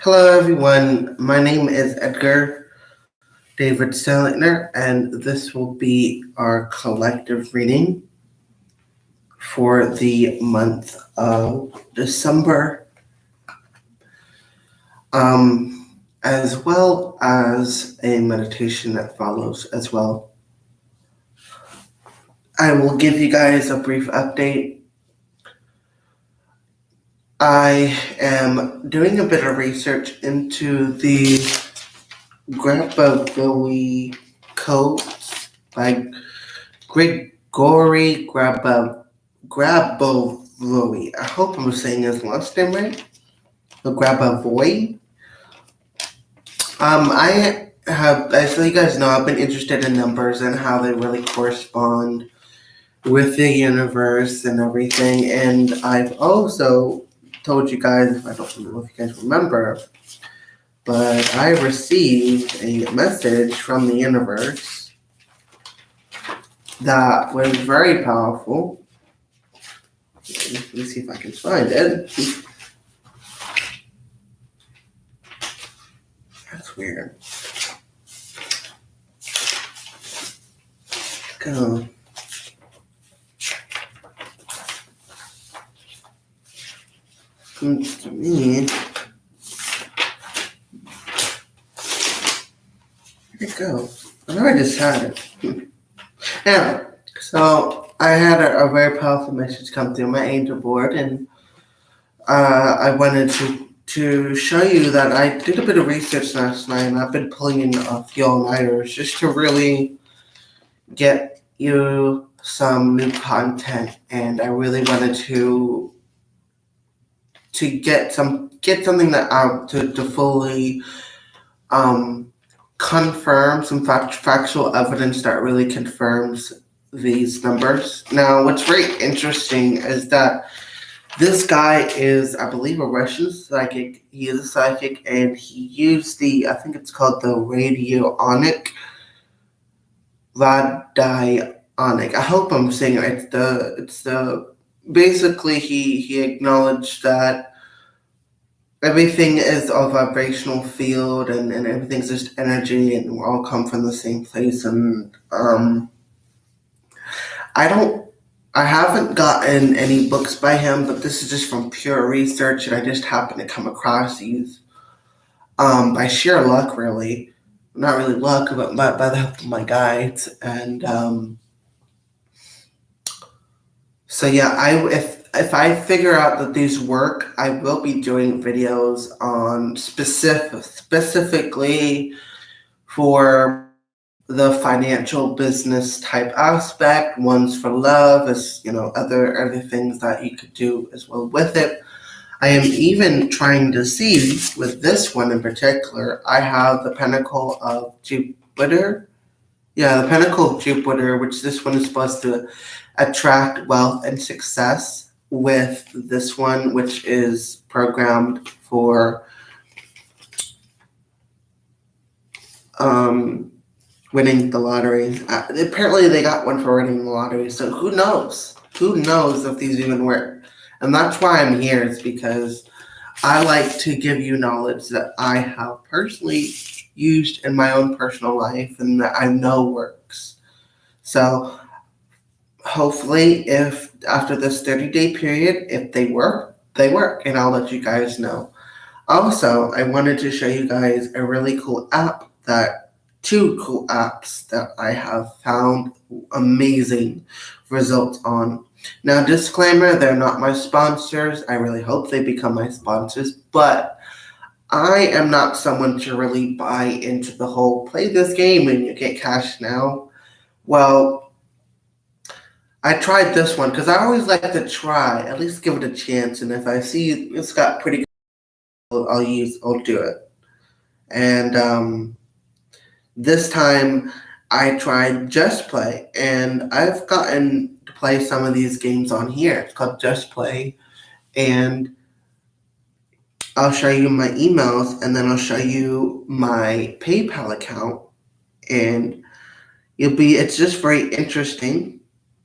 Hello, everyone. My name is Edgar David Stelitner, and this will be our collective reading for the month of December, as well as a meditation that follows as well. I will give you guys a brief update. I am doing a bit of research into the Grabovoi codes by Grigory Grabovoi. I hope I'm saying his last name right. The Grabovoi. As you guys know, I've been interested in numbers and how they really correspond with the universe and everything. And I've also told you guys, I don't know if you guys remember, but I received a message from the universe that was very powerful. Let me see if I can find it. That's weird. Go. Comes to me. Where'd it go? I know I just had it. Yeah. So I had a very powerful message come through my angel board, and I wanted to show you that I did a bit of research last night, and I've been pulling in a few all-nighters just to really get you some new content, and I really wanted to get something that out to fully confirm some factual evidence that really confirms these numbers. Now, what's very interesting is that this guy is, I believe, a Russian psychic. He is a psychic, and he used I think it's called the radionic. I hope I'm saying it right. Basically he acknowledged that everything is a vibrational field, and everything's just energy, and we all come from the same place. And I haven't gotten any books by him, but this is just from pure research, and I just happened to come across these by sheer luck, really. Not really luck, but by the help of my guides. And so yeah, if I figure out that these work, I will be doing videos on specifically for the financial business type aspect, ones for love, as other things that you could do as well with it. I am even trying to see with this one in particular. I have the Pentacle of Jupiter. Yeah, the Pentacle of Jupiter, which this one is supposed to attract wealth and success, with this one, which is programmed for winning the lottery. Apparently, they got one for winning the lottery, so who knows? Who knows if these even work? And that's why I'm here, is because I like to give you knowledge that I have personally used in my own personal life and that I know works. So hopefully, if after this 30-day period, if they work, they work, and I'll let you guys know. Also, I wanted to show you guys a really cool app two cool apps that I have found amazing results on. Now, disclaimer, they're not my sponsors. I really hope they become my sponsors, but I am not someone to really buy into the whole play this game and you get cash now. Well, I tried this one because I always like to try, at least give it a chance, and if I see it's got pretty good, I'll do it. And this time I tried Just Play, and I've gotten to play some of these games on here. It's called Just Play, and I'll show you my emails, and then I'll show you my PayPal account, and it's just very interesting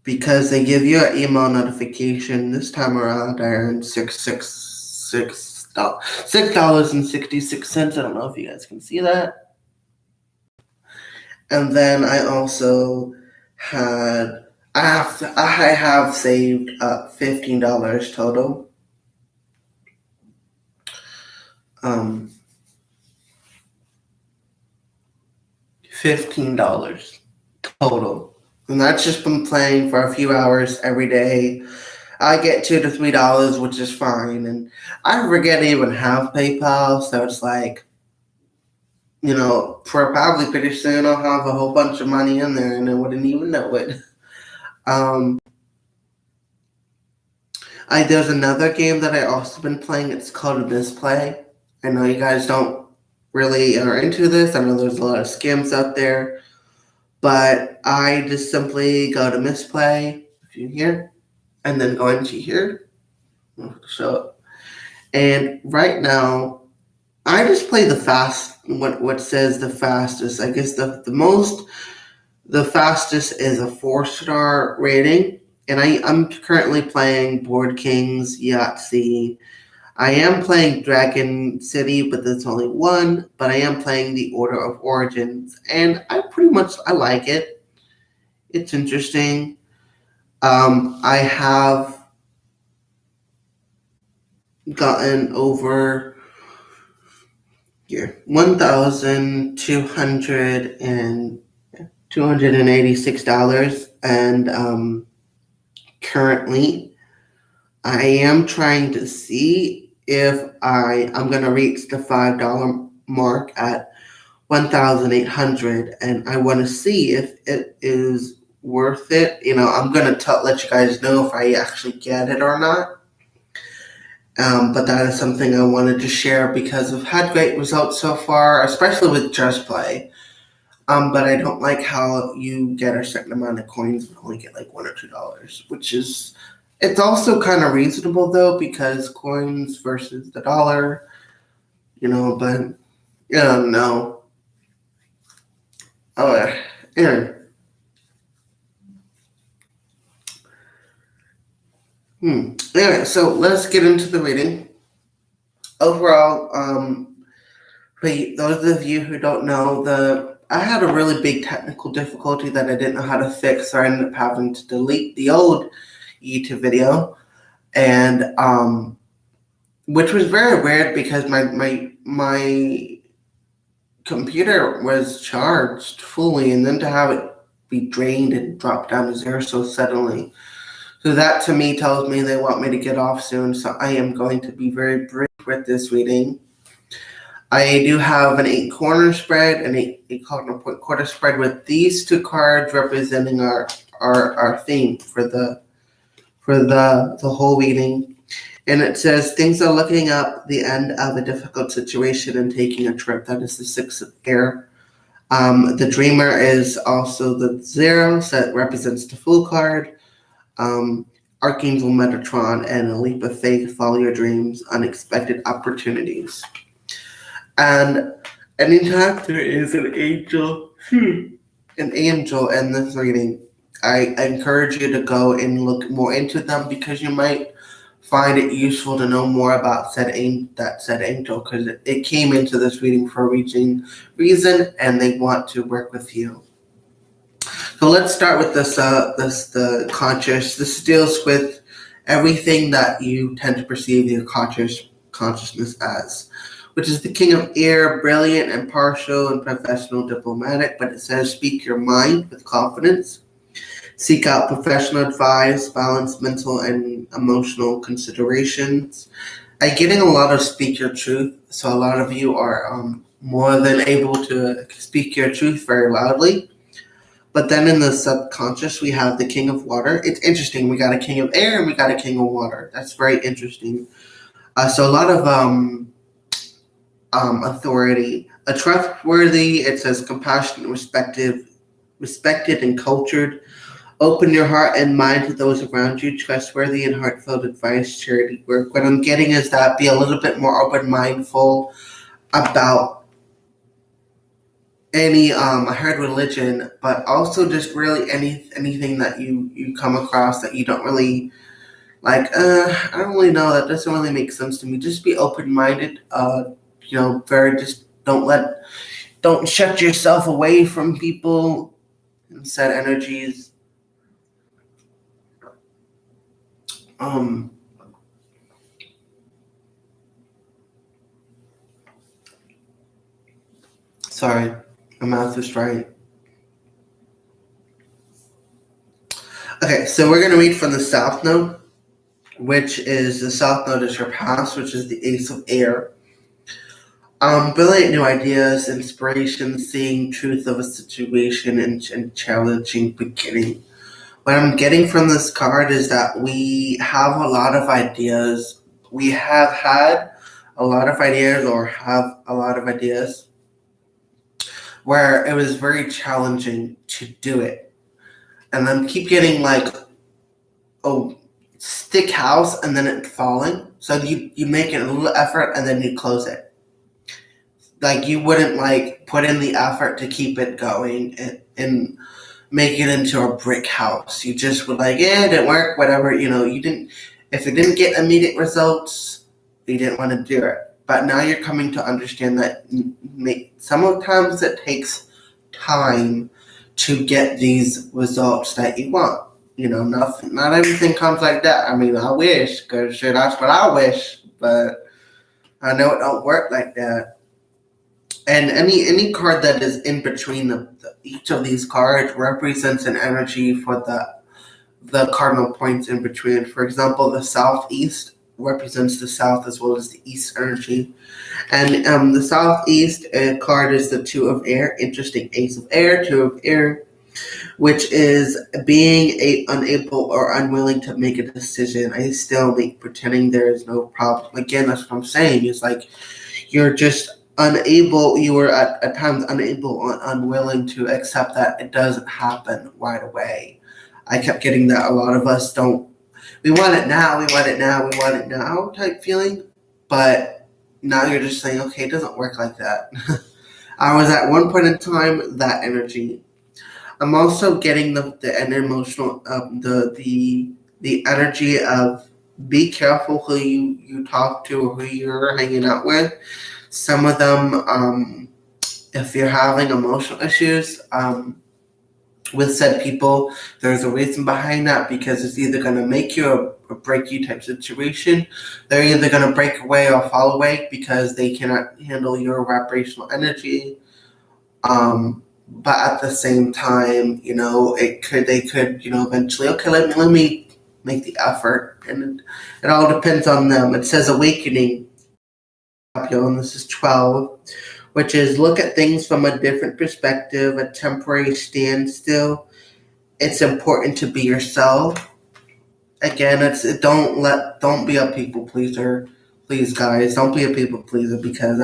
because they give you an email notification. This time around, I earned 666 $6.66. I don't know if you guys can see that. And then I also had I have saved $15 total. $15 total. And that's just been playing for a few hours every day. I get $2 to $3, which is fine. And I forget to even have PayPal, so it's like, for probably pretty soon I'll have a whole bunch of money in there and I wouldn't even know it. There's another game that I also been playing. It's called Misplay. I know you guys don't really are into this. I know there's a lot of scams out there. But I just simply go to Misplay, if you hear, and then go into here. Show up. And right now, I just play the what says the fastest. I guess the fastest is a 4-star rating. And I'm currently playing Board Kings, Yahtzee. I am playing Dragon City, but there's only one. But I am playing the Order of Origins, and I like it. It's interesting. I have gotten over here $1,286, and currently I am trying to see if I'm gonna reach the $5 mark at 1,800, and I want to see if it is worth it. I'm gonna let you guys know if I actually get it or not. But that is something I wanted to share because I've had great results so far, especially with Just Play. But I don't like how you get a certain amount of coins and only get like $1 or $2, it's also kind of reasonable though, because coins versus the dollar, but no. Oh, yeah. Anyway, so let's get into the reading. Overall, for those of you who don't know, I had a really big technical difficulty that I didn't know how to fix, so I ended up having to delete the old YouTube video, and which was very weird because my computer was charged fully, and then to have it be drained and drop down to zero so suddenly. So that to me tells me they want me to get off soon, so I am going to be very brief with this reading. I do have an 8-corner spread, an 8-corner quarter spread with these 2 cards representing our theme for the whole reading. And it says, things are looking up the end of a difficult situation and taking a trip. That is the 6 of air. The dreamer is also the 0, so that represents the Fool card. Archangel Metatron and a leap of faith, follow your dreams, unexpected opportunities. And anytime there is an angel in this reading, I encourage you to go and look more into them because you might find it useful to know more about said angel, because it came into this reading for a reason, and they want to work with you. So let's start with the conscious. This deals with everything that you tend to perceive your consciousness as, which is the King of Air, brilliant, impartial, and professional diplomatic. But it says, speak your mind with confidence. Seek out professional advice, balance mental and emotional considerations. I'm getting a lot of speak your truth, so a lot of you are more than able to speak your truth very loudly. But then in the subconscious, we have the King of Water. It's interesting. We got a King of Air and we got a King of Water. That's very interesting. So a lot of authority. A trustworthy, it says compassionate, respected and cultured. Open your heart and mind to those around you. Trustworthy and heartfelt advice, charity work. What I'm getting is that be a little bit more open-mindful about any I heard religion, but also just really anything that you come across that you don't really I don't really know. That doesn't really make sense to me. Just be open-minded. Very just don't shut yourself away from people and set energies. Um, Sorry, my mouth is dry. Okay, so we're gonna read from the South Node, which is the South Node is your past, which is the Ace of Air. Brilliant new ideas, inspiration, seeing truth of a situation, and challenging beginning. What I'm getting from this card is that we have a lot of ideas. We have had a lot of ideas, or have a lot of ideas, where it was very challenging to do it. And then keep getting oh, stick house and then it falling. So you make it a little effort and then you close it. Like you wouldn't put in the effort to keep it going and make it into a brick house. You just would it didn't work, whatever, you didn't, if it didn't get immediate results, you didn't want to do it. But now you're coming to understand that sometimes it takes time to get these results that you want. Not everything comes like that. I mean, I wish, because sure, that's what I wish, but I know it don't work like that. And any card that is in between each of these cards represents an energy for the cardinal points in between. For example, the Southeast represents the South as well as the East energy. And the Southeast card is the Two of Air. Interesting, Ace of Air, Two of Air, which is being unable or unwilling to make a decision. I still pretending there is no problem. Again, that's what I'm saying. It's you're just unable, you were at times unable or unwilling to accept that it doesn't happen right away. I kept getting that a lot of us don't, we want it now, we want it now, we want it now type feeling, but now you're just saying, okay, it doesn't work like that. I was at one point in time that energy. I'm also getting the emotional, the energy of be careful who you talk to or who you're hanging out with. Some of them, if you're having emotional issues with said people, there's a reason behind that, because it's either going to make you or break you type situation. They're either going to break away or fall away because they cannot handle your vibrational energy. But at the same time, they could, eventually, okay, let me make the effort, and it all depends on them. It says awakening, and this is 12, which is look at things from a different perspective, a temporary standstill. It's important to be yourself. Again, don't be a people pleaser, please, guys. Don't be a people pleaser, because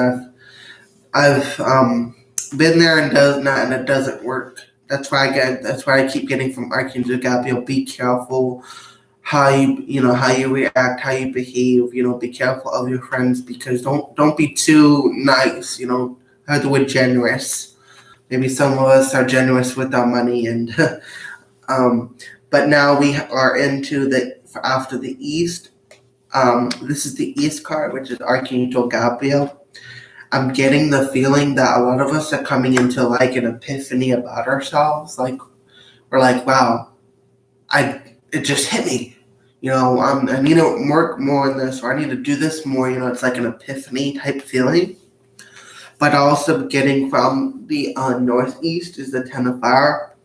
I've been there and it doesn't work. That's why I keep getting from Archangel Gabriel, be careful how you react, how you behave. Be careful of your friends, because don't be too nice. Have the word generous. Maybe some of us are generous with our money, and but now we are into after the East. This is the East card, which is Archangel Gabriel. I'm getting the feeling that a lot of us are coming into an epiphany about ourselves. We're wow, it just hit me. I need to work more on this, or I need to do this more. It's like an epiphany type feeling. But also getting from the Northeast is the Ten of Fire.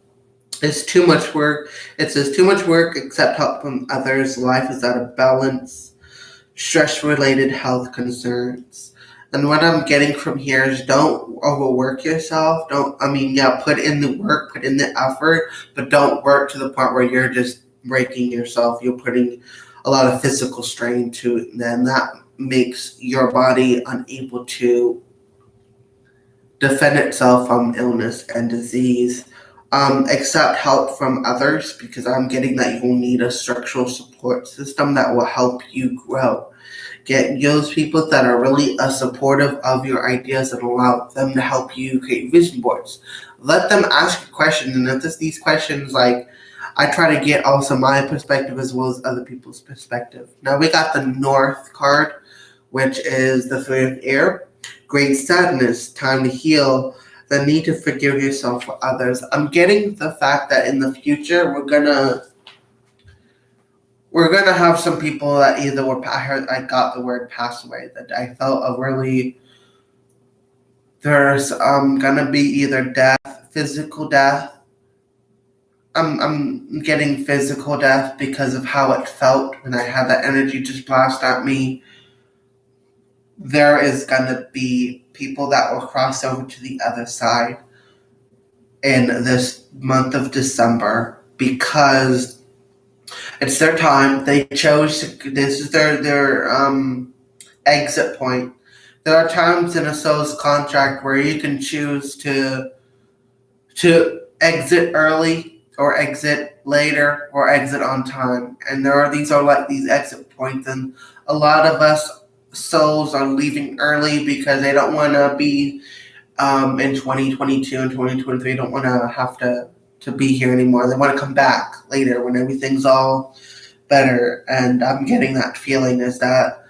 It's too much work. It says too much work, accept help from others. Life is out of balance. Stress-related health concerns. And what I'm getting from here is don't overwork yourself. Put in the work, put in the effort, but don't work to the point where you're just breaking yourself. You're putting a lot of physical strain to it. Then that makes your body unable to defend itself from illness and disease. Accept help from others, because I'm getting that you will need a structural support system that will help you grow. Get those people that are really supportive of your ideas and allow them to help you create vision boards. Let them ask you questions, and if these questions I try to get also my perspective as well as other people's perspective. Now we got the North card, which is the Three of Air. Great sadness, time to heal, the need to forgive yourself for others. I'm getting the fact that in the future we're gonna have some people that either were I got the word pass away, that I felt a really there's gonna be either death, physical death. I'm getting physical death because of how it felt when I had that energy just blast at me. There is gonna be people that will cross over to the other side in this month of December because it's their time. They chose this is their exit point. There are times in a soul's contract where you can choose to exit early or exit later or exit on time. And these are like these exit points, and a lot of us souls are leaving early because they don't want to be in 2022 and 2023. Don't want to have to be here anymore. They want to come back later when everything's all better. And I'm getting that feeling is that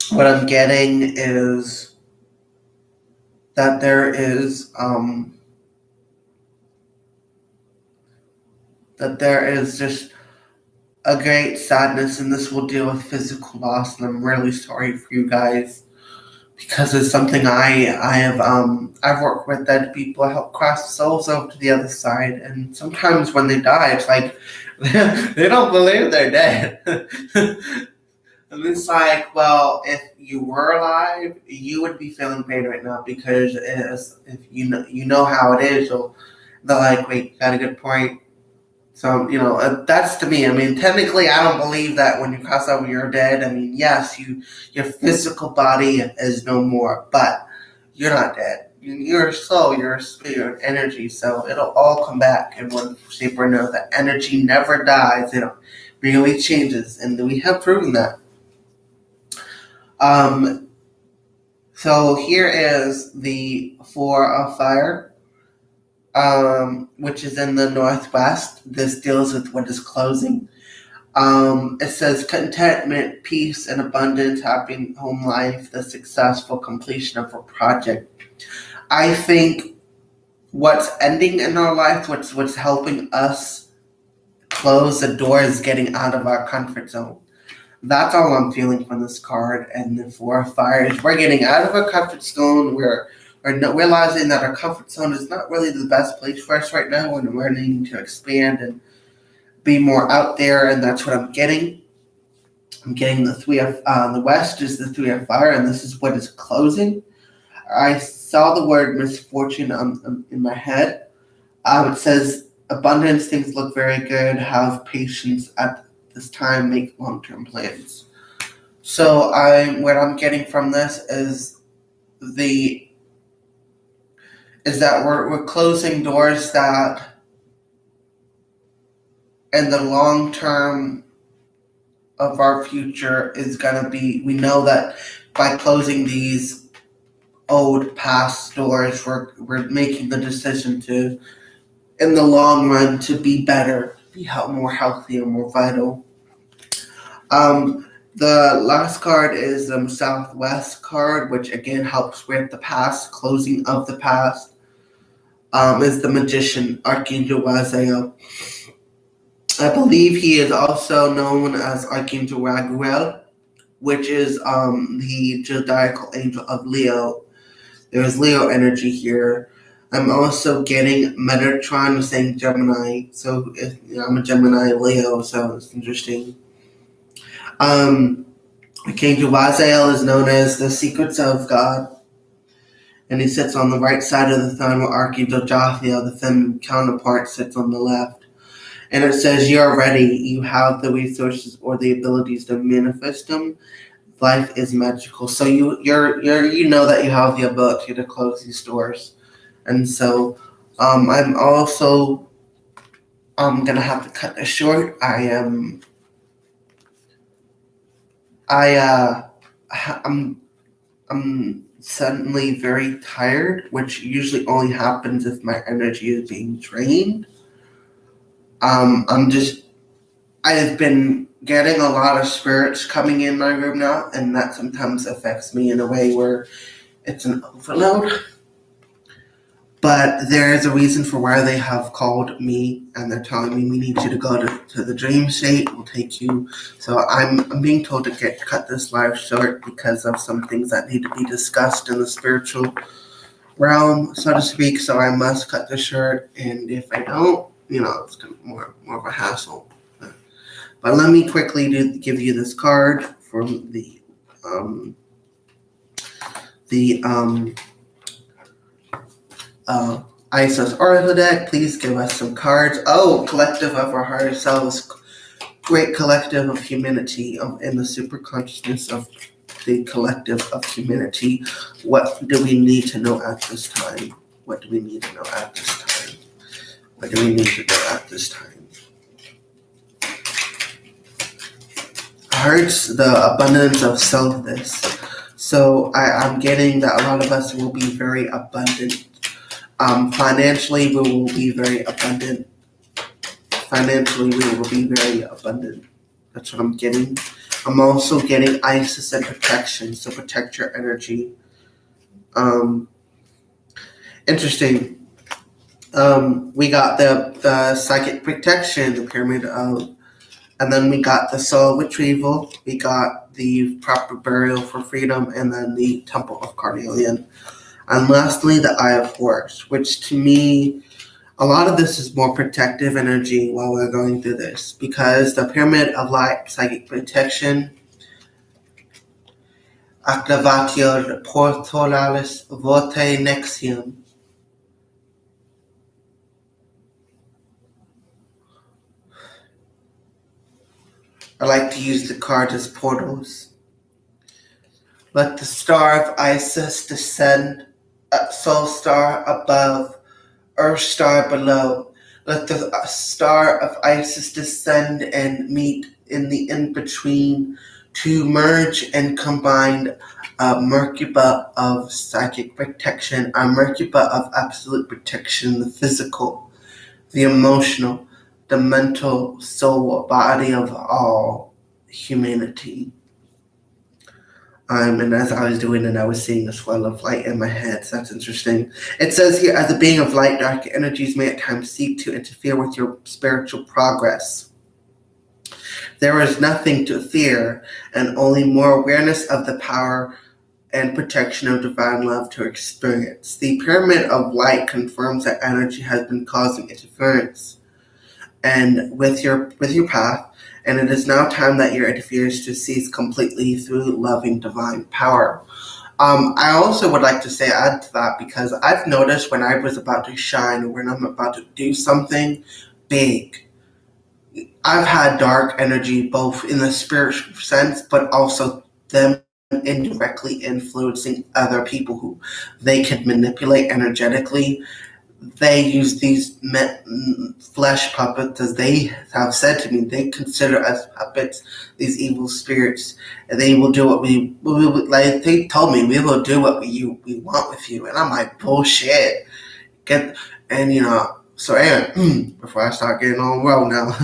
what I'm getting is that there is just a great sadness, and this will deal with physical loss. And I'm really sorry for you guys because it's something I've worked with dead people. I help cross souls over to the other side, and sometimes when they die, it's like they don't believe they're dead. And it's like, well, if you were alive, you would be feeling pain right now because if you know how it is. So they're like, wait, got a good point. So, that's to me. I mean, technically, I don't believe that when you cross over, you're dead. I mean, yes, your physical body is no more, but you're not dead. You're a soul, you're a spirit, energy, so it'll all come back in one shape or another. Energy never dies. It really changes, and we have proven that. So here is the Four of Fire, which is in the Northwest. This deals with what is closing. It says contentment, peace, and abundance, happy home life, the successful completion of a project. I think what's ending in our life, what's helping us close the door is getting out of our comfort zone. That's all I'm feeling from this card. And the Four of Fire is we're getting out of our comfort zone. We're realizing that our comfort zone is not really the best place for us right now, and we're needing to expand and be more out there. And that's what I'm getting. I'm getting the the West is the Three of Fire, and this is what is closing. I saw the word misfortune in my head. It says abundance, things look very good. Have patience at this time, make long-term plans. So what I'm getting from this is that we're closing doors that in the long term of our future is gonna be. We know that by closing these old past doors, we're making the decision to, in the long run, to be better, be more healthy and more vital. The last card is the Southwest card, which again helps with the past, closing of the past. Is the Magician, Archangel Raziel. I believe he is also known as Archangel Raguel, which is the zodiacal angel of Leo. There's Leo energy here. I'm also getting Metatron saying Gemini. So I'm a Gemini Leo, so it's interesting. Archangel Raziel is known as the secrets of God, and he sits on the right side of the throne, while Archangel Jophiel, the feminine counterpart, sits on the left. And it says you're ready. You have the resources or the abilities to manifest them. Life is magical. So you know that you have the ability to close these doors. And so I'm also gonna have to cut this short. I'm suddenly very tired, which usually only happens if my energy is being drained. I have been getting a lot of spirits coming in my room now, and that sometimes affects me in a way where it's an overload. But there is a reason for why they have called me, and they're telling me we need you to go to the dream state. We'll take you. So I'm being told to cut this live short because of some things that need to be discussed in the spiritual realm, so to speak. So I must cut this short, and if I don't, it's more of a hassle. But let me quickly give you this card from the Isis Oracle deck. Please give us some cards. Oh, collective of our higher selves, great collective of humanity, in the super consciousness of the collective of humanity. What do we need to know at this time? What do we need to know at this time? What do we need to know at this time? Hurts the abundance of selfness. So I'm getting that a lot of us will be very abundant. Financially, we will be very abundant. That's what I'm getting. I'm also getting Isis and protection, so protect your energy. Interesting. We got the psychic protection, the pyramid of, and then we got the soul retrieval. We got the proper burial for freedom, and then the Temple of Carnelian. And lastly, the Eye of Horus, which to me, a lot of this is more protective energy while we're going through this, because the Pyramid of Light, psychic protection, activatio portalalis vote nexium. I like to use the card as portals. Let the star of Isis descend, soul star above, earth star below. Let the star of Isis descend and meet in the in-between to merge and combine a Merkaba of psychic protection, a Merkaba of absolute protection, the physical, the emotional, the mental, soul, body of all humanity. And as I was doing it, I was seeing a swell of light in my head. So that's interesting. It says here, as a being of light, dark energies may at times seek to interfere with your spiritual progress. There is nothing to fear, and only more awareness of the power and protection of divine love to experience. The pyramid of light confirms that energy has been causing interference and with your path, and it is now time that your interference to cease completely through loving divine power. I also would like to add to that, because I've noticed when I was about to shine, or when I'm about to do something big, I've had dark energy both in the spiritual sense, but also them indirectly influencing other people who they can manipulate energetically. They use these flesh puppets, as they have said to me. They consider us puppets, these evil spirits, and they will do what we like. They told me we will do what we want with you, and I'm like, bullshit. So anyway, before I start getting on roll now,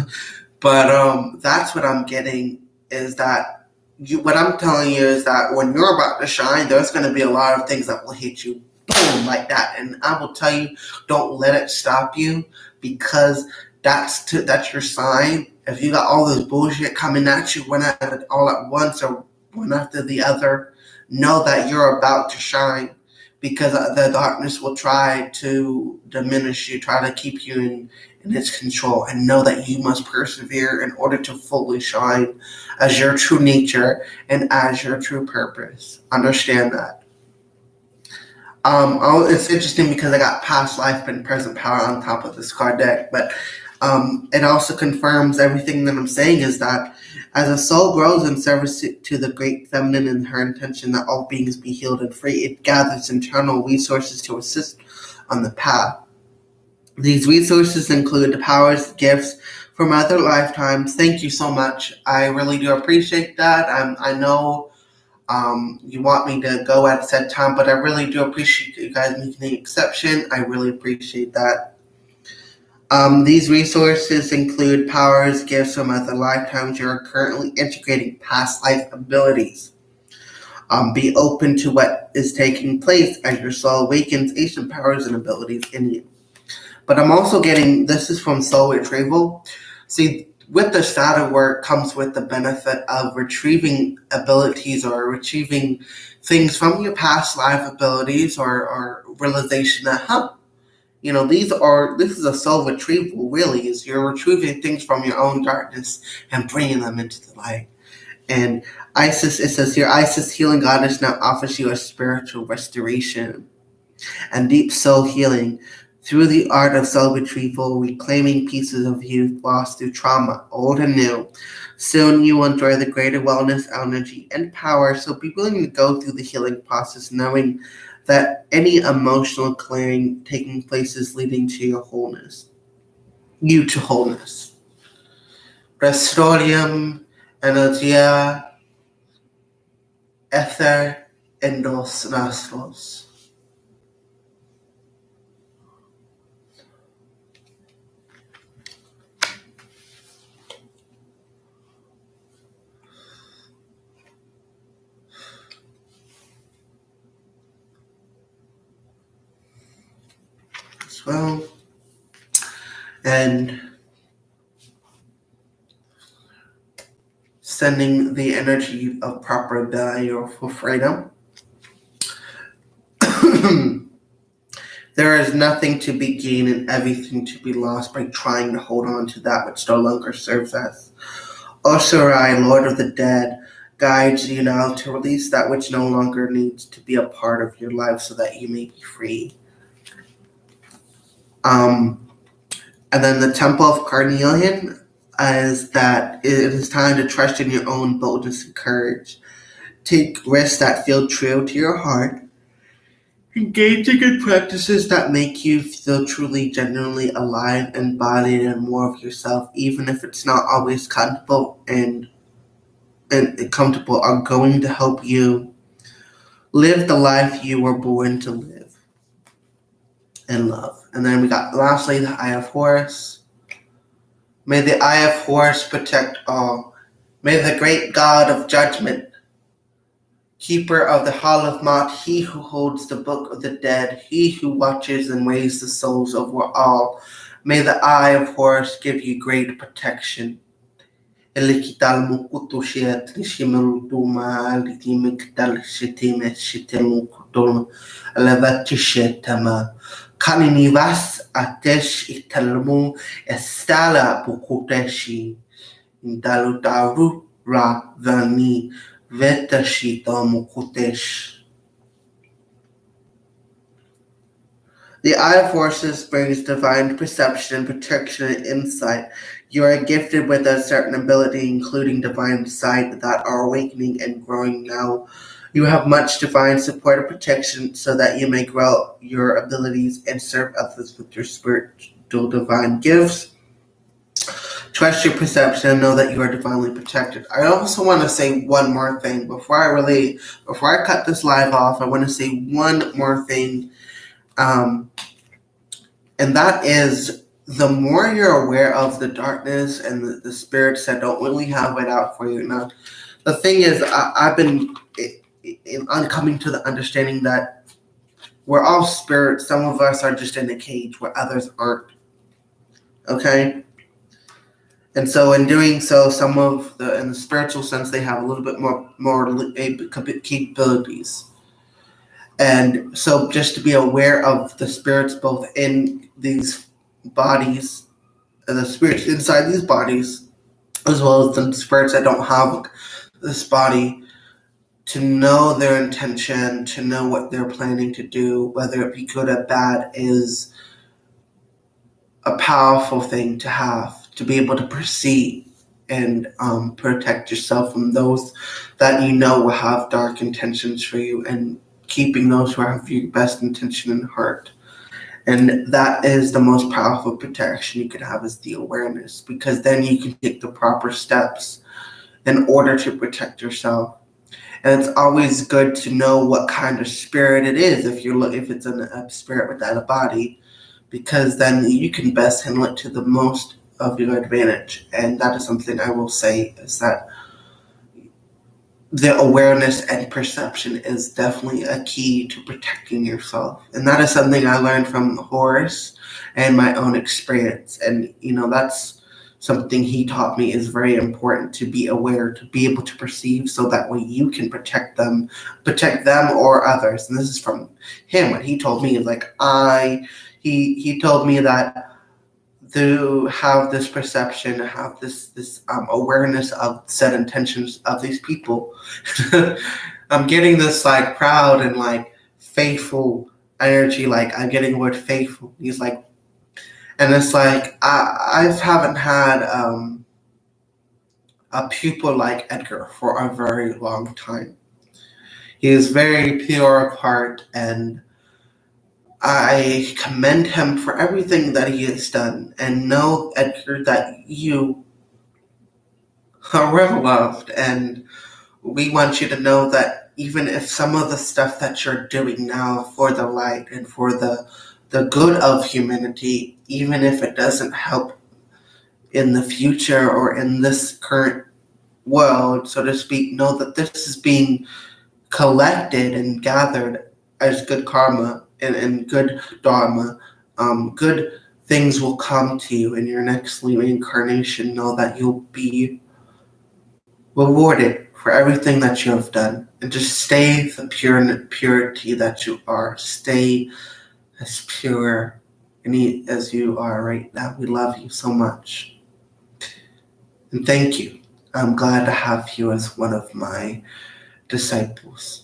but that's what I'm getting, is that what I'm telling you is that when you're about to shine, there's going to be a lot of things that will hit you, boom, like that. And I will tell you, don't let it stop you, because that's your sign. If you got all this bullshit coming at you all at once, or one after the other, know that you're about to shine, because the darkness will try to diminish you, try to keep you in its control, and know that you must persevere in order to fully shine as your true nature and as your true purpose. Understand that. It's interesting because I got past life and present power on top of this card deck, but it also confirms everything that I'm saying, is that as a soul grows in service to the great feminine and her intention that all beings be healed and free, it gathers internal resources to assist on the path. These resources include the powers, gifts from other lifetimes. Thank you so much. I really do appreciate that. I know you want me to go at said time, but I really do appreciate you guys making the exception. I really appreciate that. These resources include powers, gifts from other lifetimes. You are currently integrating past life abilities. Be open to what is taking place as your soul awakens ancient powers and abilities in you. But I'm also getting, this is from soul retrieval. See, with the shadow work comes with the benefit of retrieving abilities or retrieving things from your past life abilities or realization that, this is a soul retrieval, really, is you're retrieving things from your own darkness and bringing them into the light. And Isis, it says here, Isis, healing goddess, now offers you a spiritual restoration and deep soul healing through the art of soul retrieval, reclaiming pieces of youth lost through trauma, old and new. Soon you will enjoy the greater wellness, energy, and power, so be willing to go through the healing process, knowing that any emotional clearing taking place is leading to your wholeness. You to wholeness. Restorium, energia, ether, en los nostros. As well. And sending the energy of proper value for freedom. There is nothing to be gained and everything to be lost by trying to hold on to that which no longer serves us. Oshirai, Lord of the Dead, guides you now to release that which no longer needs to be a part of your life so that you may be free. And then the Temple of Carnelian is that it is time to trust in your own boldness and courage. Take risks that feel true to your heart. Engage in good practices that make you feel truly, genuinely alive, embodied, and more of yourself, even if it's not always comfortable and comfortable, are going to help you live the life you were born to live and love. And then we got lastly the Eye of Horus. May the Eye of Horus protect all. May the great God of judgment, keeper of the Hall of Mot, he who holds the book of the dead, he who watches and weighs the souls over all, may the Eye of Horus give you great protection. Kaniniwas atesh italmu estala bukuteshi indalutaru ravani vetashito mukutesh. The Eye of Horus brings divine perception, protection, and insight. You are gifted with a certain ability, including divine sight, that are awakening and growing now. You have much divine support and protection so that you may grow your abilities and serve others with your spiritual divine gifts. Trust your perception and know that you are divinely protected. I also want to say one more thing. Before I cut this live off, I want to say one more thing. And that is, the more you're aware of the darkness and the spirits that don't really have it out for you. Now, the thing is, I've been coming to the understanding that we're all spirits. Some of us are just in a cage where others aren't. Okay? And so in doing so, some of in the spiritual sense, they have a little bit more capabilities. And so just to be aware of the spirits both in these bodies, and the spirits inside these bodies, as well as the spirits that don't have this body, to know their intention, to know what they're planning to do, whether it be good or bad, is a powerful thing to have, to be able to perceive and protect yourself from those that you know will have dark intentions for you, and keeping those who have your best intention in heart. And that is the most powerful protection you could have, is the awareness, because then you can take the proper steps in order to protect yourself. And it's always good to know what kind of spirit it is if it's a spirit without a body, because then you can best handle it to the most of your advantage. And that is something I will say, is that the awareness and perception is definitely a key to protecting yourself. And that is something I learned from Horace and my own experience. And, that's something he taught me is very important, to be aware, to be able to perceive, so that way you can protect them or others. And this is from him. What he told me is like, he told me that to have this perception, have this awareness of said intentions of these people. I'm getting this like proud and like faithful energy. Like I'm getting the word faithful. He's like, and it's like I haven't had a pupil like Edgar for a very long time. He is very pure of heart, and I commend him for everything that he has done. And know, Edgar, that you are well loved, and we want you to know that even if some of the stuff that you're doing now for the light and for the good of humanity, even if it doesn't help in the future or in this current world, so to speak, know that this is being collected and gathered as good karma and good dharma. Good things will come to you in your next reincarnation. Know that you'll be rewarded for everything that you have done, and just stay the purity that you are. Stay as pure as you are right now. We love you so much, and thank you. I'm glad to have you as one of my disciples.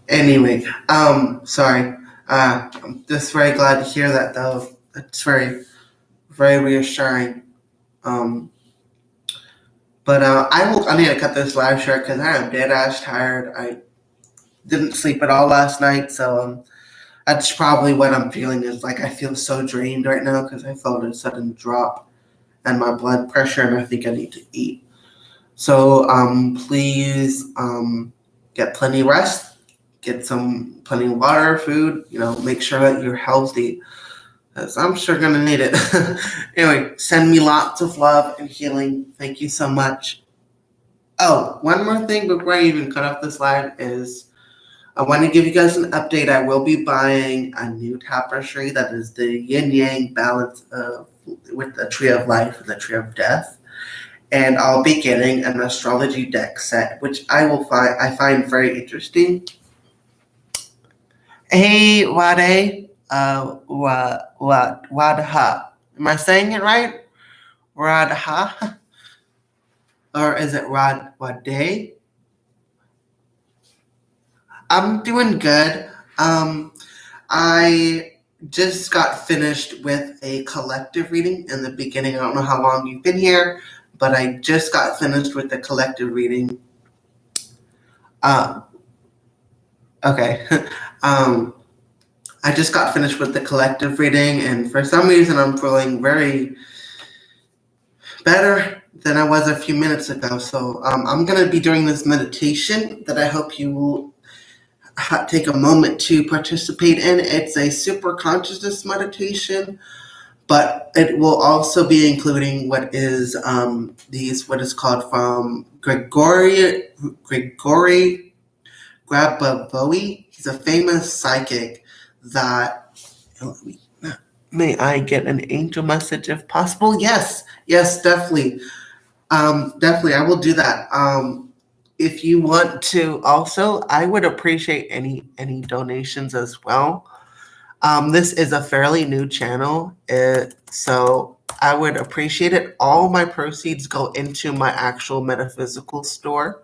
Anyway, sorry. I'm just very glad to hear that, though. It's very, very reassuring. But I need to cut this live short because I am dead ass tired. I didn't sleep at all last night, so that's probably what I'm feeling. Is like I feel so drained right now because I felt a sudden drop in my blood pressure, and I think I need to eat. So please get plenty of rest, get plenty of water, food. Make sure that you're healthy, because I'm sure gonna need it. Anyway, send me lots of love and healing. Thank you so much. Oh, one more thing before I even cut off this live is I want to give you guys an update. I will be buying a new tapestry that is the yin-yang balance with the Tree of Life and the Tree of Death. And I'll be getting an astrology deck set, which I find very interesting. Hey, Wade, Wadha. Am I saying it right? Radha? Or is it Wade? I'm doing good. I just got finished with a collective reading in the beginning. I don't know how long you've been here, but I just got finished with the collective reading. Okay. I just got finished with the collective reading, and for some reason I'm feeling very better than I was a few minutes ago. So I'm going to be doing this meditation that I hope you will take a moment to participate in. It's a super consciousness meditation, but it will also be including what is called from Gregory Grabavoy. He's a famous psychic that, may I get an angel message if possible? Yes, definitely. Definitely, I will do that. If you want to also, I would appreciate any donations as well. This is a fairly new channel, so I would appreciate it. All my proceeds go into my actual metaphysical store.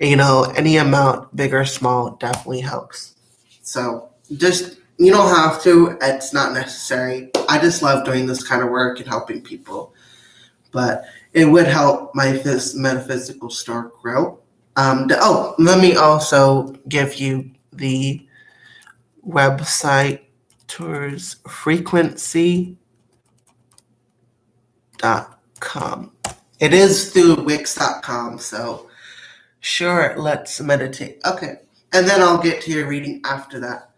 Any amount, big or small, definitely helps. So just, you don't have to. It's not necessary. I just love doing this kind of work and helping people. But it would help my metaphysical store grow. Let me also give you the website meditatorsfrequency.com. It is through wix.com, so sure, let's meditate. Okay, and then I'll get to your reading after that.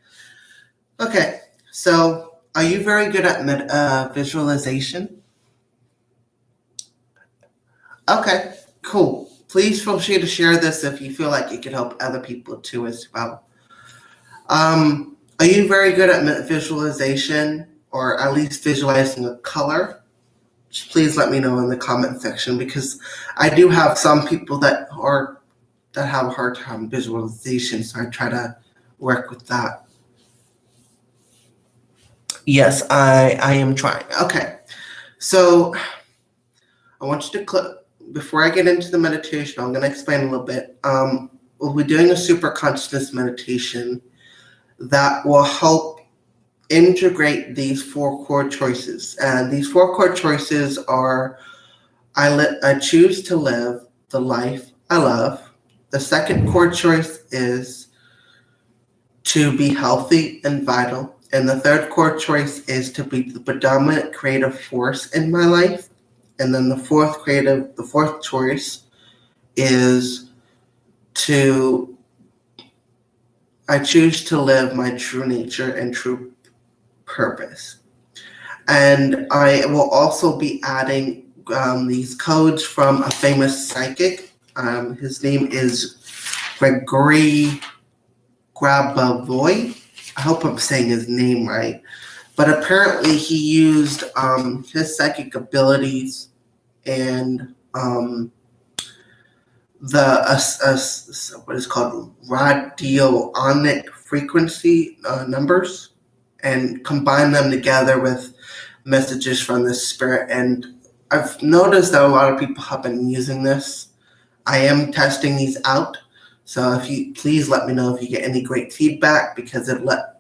Okay, so are you very good at visualization? Okay, cool. Please feel free to share this if you feel like it could help other people too as well. Are you very good at visualization, or at least visualizing a color? Please let me know in the comment section, because I do have some people that have a hard time visualization, so I try to work with that. Yes, I am trying. Okay, so I want you to before I get into the meditation, I'm going to explain a little bit. We'll be doing a super consciousness meditation that will help integrate these 4 core choices. And these 4 core choices are: I choose to live the life I love. The second core choice is to be healthy and vital. And the third core choice is to be the predominant creative force in my life. And then the fourth choice is I choose to live my true nature and true purpose. And I will also be adding these codes from a famous psychic. His name is Gregory Grabavoy. I hope I'm saying his name right. But apparently he used his psychic abilities and what is called radionic frequency numbers, and combine them together with messages from the spirit. And I've noticed that a lot of people have been using this. I am testing these out, so if you please let me know if you get any great feedback, because it let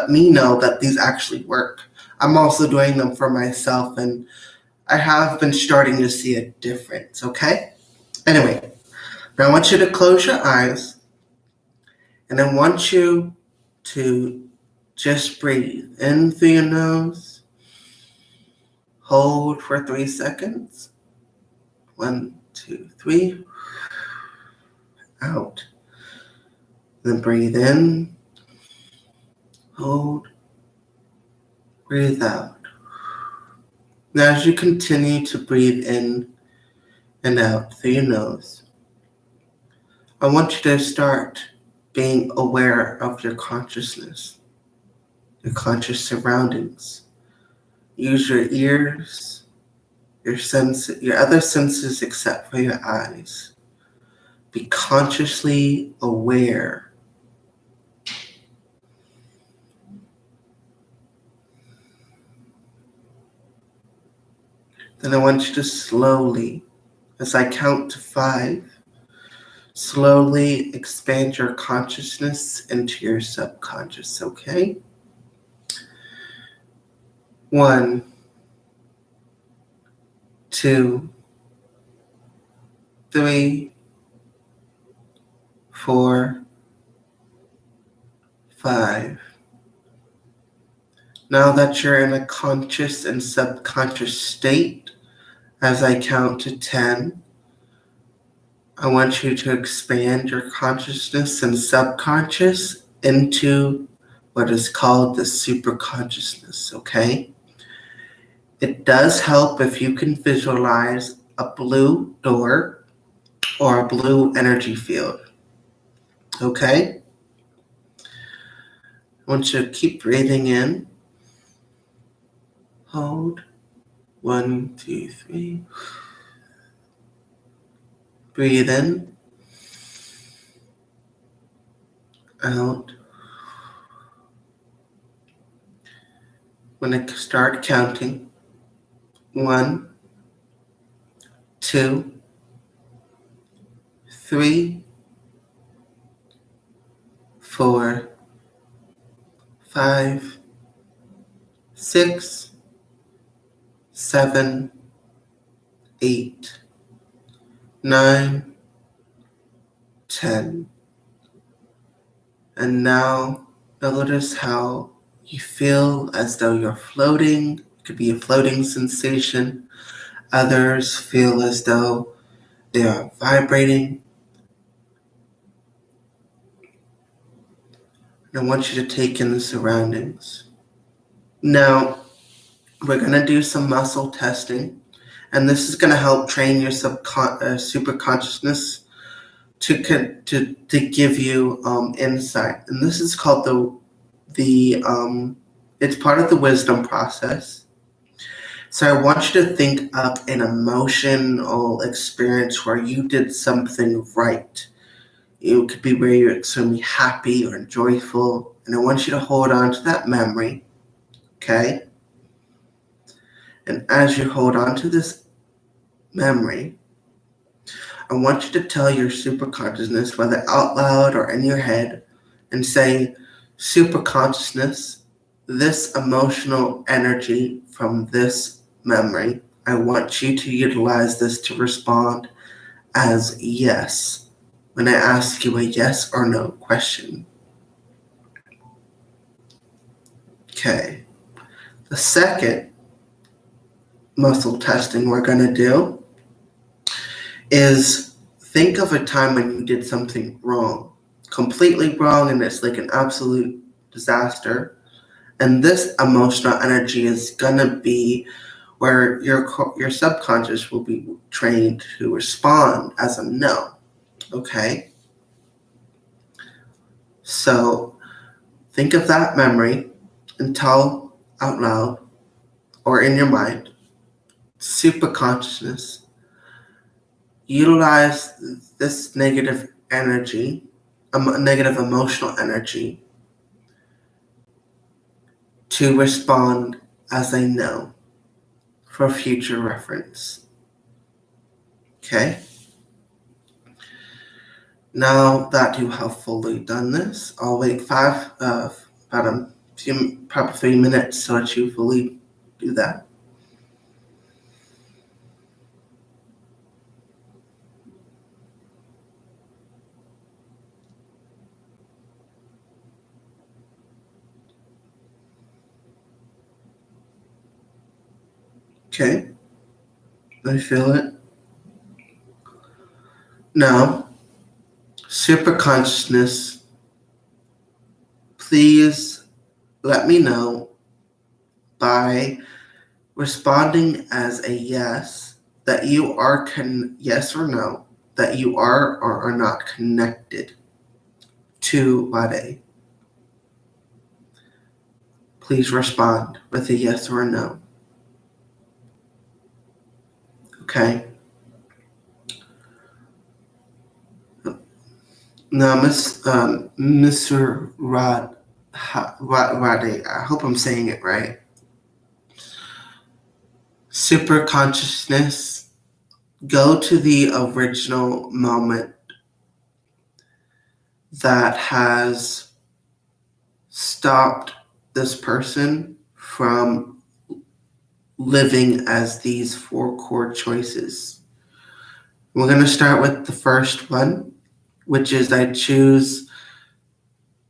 me know that these actually work. I'm also doing them for myself, and I have been starting to see a difference. Okay? Anyway, now I want you to close your eyes, and I want you to just breathe in through your nose. Hold for 3 seconds. 1, 2, 3. Out. Then breathe in. Hold. Breathe out. Now, as you continue to breathe in and out through your nose, I want you to start being aware of your consciousness, your conscious surroundings. Use your ears, your other senses except for your eyes. Be consciously aware. Then I want you to slowly, as I count to 5, slowly expand your consciousness into your subconscious, okay? 1, 2, 3, 4, 5. Now that you're in a conscious and subconscious state, as I count to 10, I want you to expand your consciousness and subconscious into what is called the superconsciousness, okay? It does help if you can visualize a blue door or a blue energy field, okay? I want you to keep breathing in. Hold. 1, 2, 3. Breathe in. Out. When I start counting, 1, 2, 3, 4, 5, 6, 7, 8, 9, 10. And now notice how You feel as though you're floating. It could be a floating sensation. Others feel as though they are vibrating. And I want you to take in the surroundings. Now, we're going to do some muscle testing, and this is going to help train your superconsciousness to give you insight. And this is called it's part of the wisdom process. So I want you to think of an emotional experience where you did something right. It could be where you're extremely happy or joyful, and I want you to hold on to that memory, okay? And as you hold on to this memory, I want you to tell your superconsciousness, whether out loud or in your head, and say, superconsciousness, this emotional energy from this memory, I want you to utilize this to respond as yes when I ask you a yes or no question. Okay. The second muscle testing we're going to do is think of a time when you did something wrong, completely wrong, and it's like an absolute disaster. And this emotional energy is going to be where your subconscious will be trained to respond as a no. Okay? So think of that memory and tell out loud or in your mind, superconsciousness, utilize this negative energy, negative emotional energy, to respond as a no for future reference. Okay? Now that you have fully done this, I'll wait about a few, probably 3 minutes so that you fully do that. Okay? I feel it. Now, superconsciousness, please let me know by responding as a yes that you are yes or no, that you are or are not connected to Wade. Please respond with a yes or a no. Okay? Now, Mr. Wade, I hope I'm saying it right. Super consciousness, go to the original moment that has stopped this person from living as these 4 core choices. We're going to start with the first one, which is I choose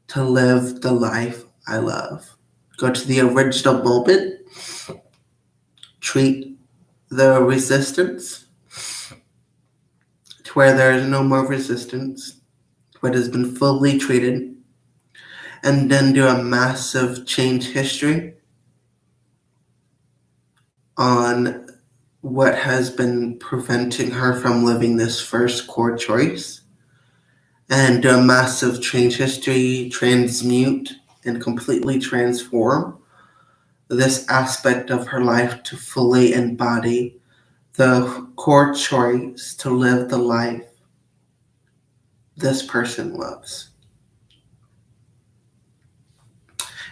to live the life I love. Go to the original moment, treat the resistance to where there is no more resistance, what has been fully treated, and then do a massive change history on what has been preventing her from living this first core choice, and do a massive change history, transmute, and completely transform this aspect of her life to fully embody the core choice to live the life this person loves.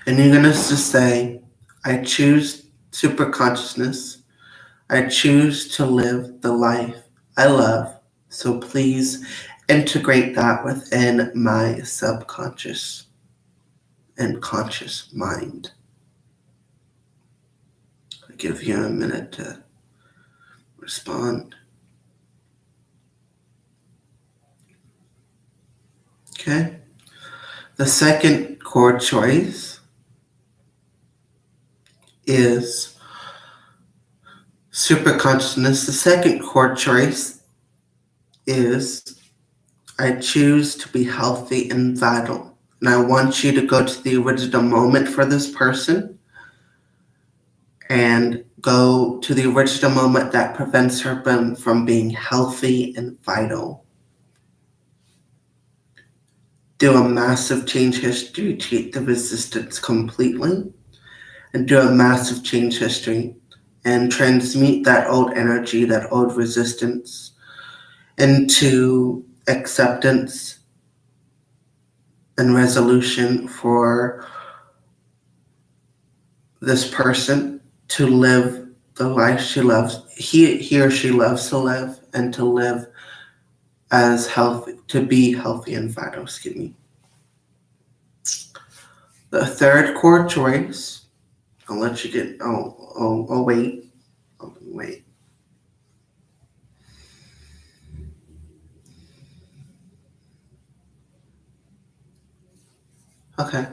And you're going to just say, I choose superconsciousness. I choose to live the life I love. So please integrate that within my subconscious and conscious mind. I'll give you a minute to respond. Okay. The second core choice is superconsciousness. The second core choice is I choose to be healthy and vital. And I want you to go to the original moment for this person and go to the original moment that prevents her from being healthy and vital. Do a massive change history, treat the resistance completely, and do a massive change history and transmute that old energy, that old resistance into acceptance and resolution for this person to live the life she loves, he or she loves to live, and to live as healthy, to be healthy and vital, excuse me. The third core choice, I'll let you get, wait. Okay.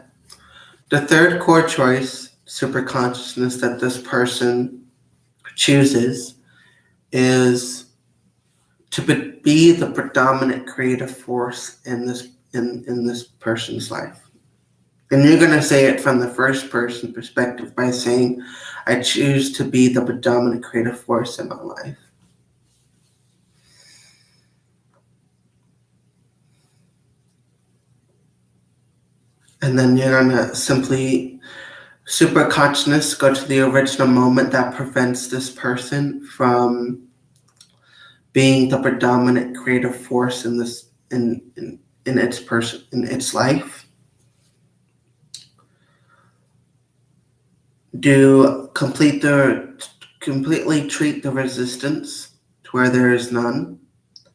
The third core choice, superconsciousness, that this person chooses is to be the predominant creative force in this person's life. And you're going to say it from the first person perspective by saying, I choose to be the predominant creative force in my life. And then you're going to simply, superconsciousness, go to the original moment that prevents this person from being the predominant creative force in this in its life. Completely treat the resistance to where there is none,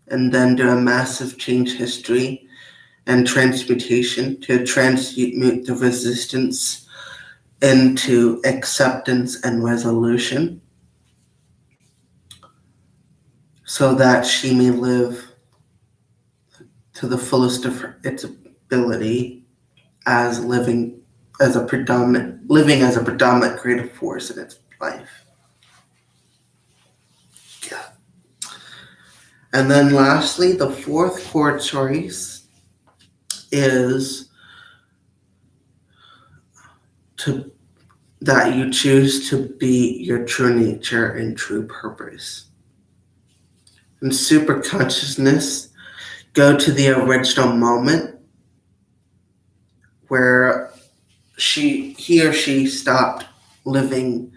and then do a massive change history and transmutation to transmute the resistance into acceptance and resolution, so that she may live to the fullest of its ability as living as a predominant creative force in its life. Yeah. And then lastly, the fourth core choice is that you choose to be your true nature and true purpose. In superconsciousness, go to the original moment where he or she stopped living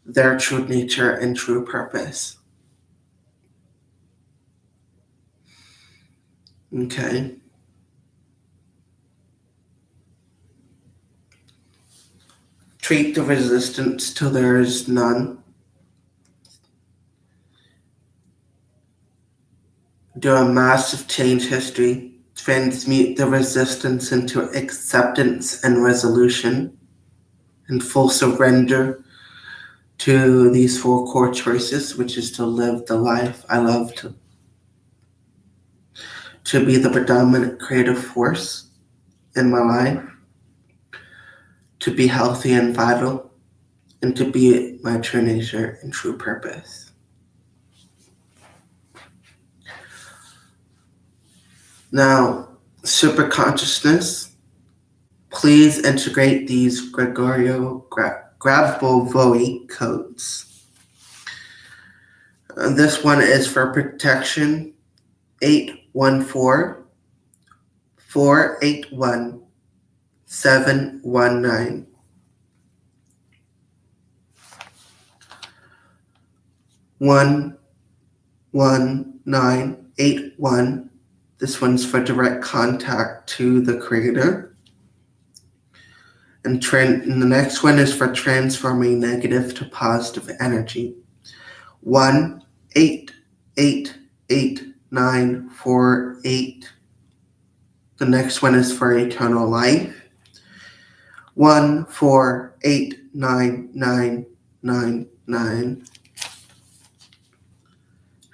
their true nature and true purpose. Okay. Treat the resistance till there is none. Do a massive change history. Transmute the resistance into acceptance and resolution, and full surrender to these four core choices, which is to live the life I love, to be the predominant creative force in my life, to be healthy and vital, and to be my true nature and true purpose. Now, superconsciousness, please integrate these Gregorio Grabovoi codes. This one is for protection, 814-481-719. 11981. This one's for direct contact to the Creator. And the next one is for transforming negative to positive energy. 1-888-948. The next one is for eternal life. 1489999.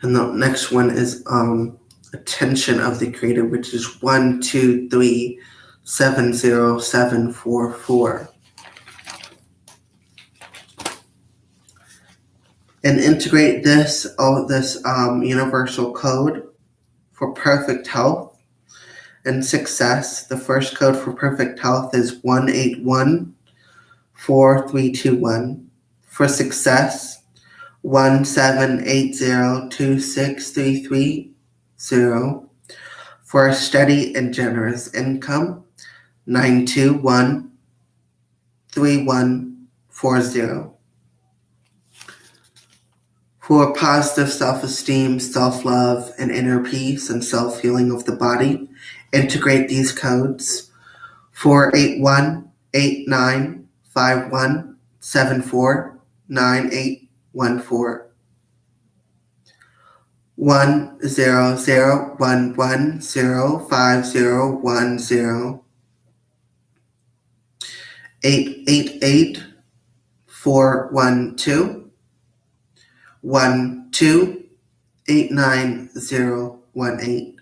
And the next one is attention of the Creator, which is 123-70744. and integrate this universal code for perfect health and success. The first code for perfect health is 1814321. For success, 1780263330. For a steady and generous income, 9213140. For positive self-esteem, self-love, and inner peace and self-healing of the body, integrate these codes: 4818951749814, 100110501, 888412, 1289018,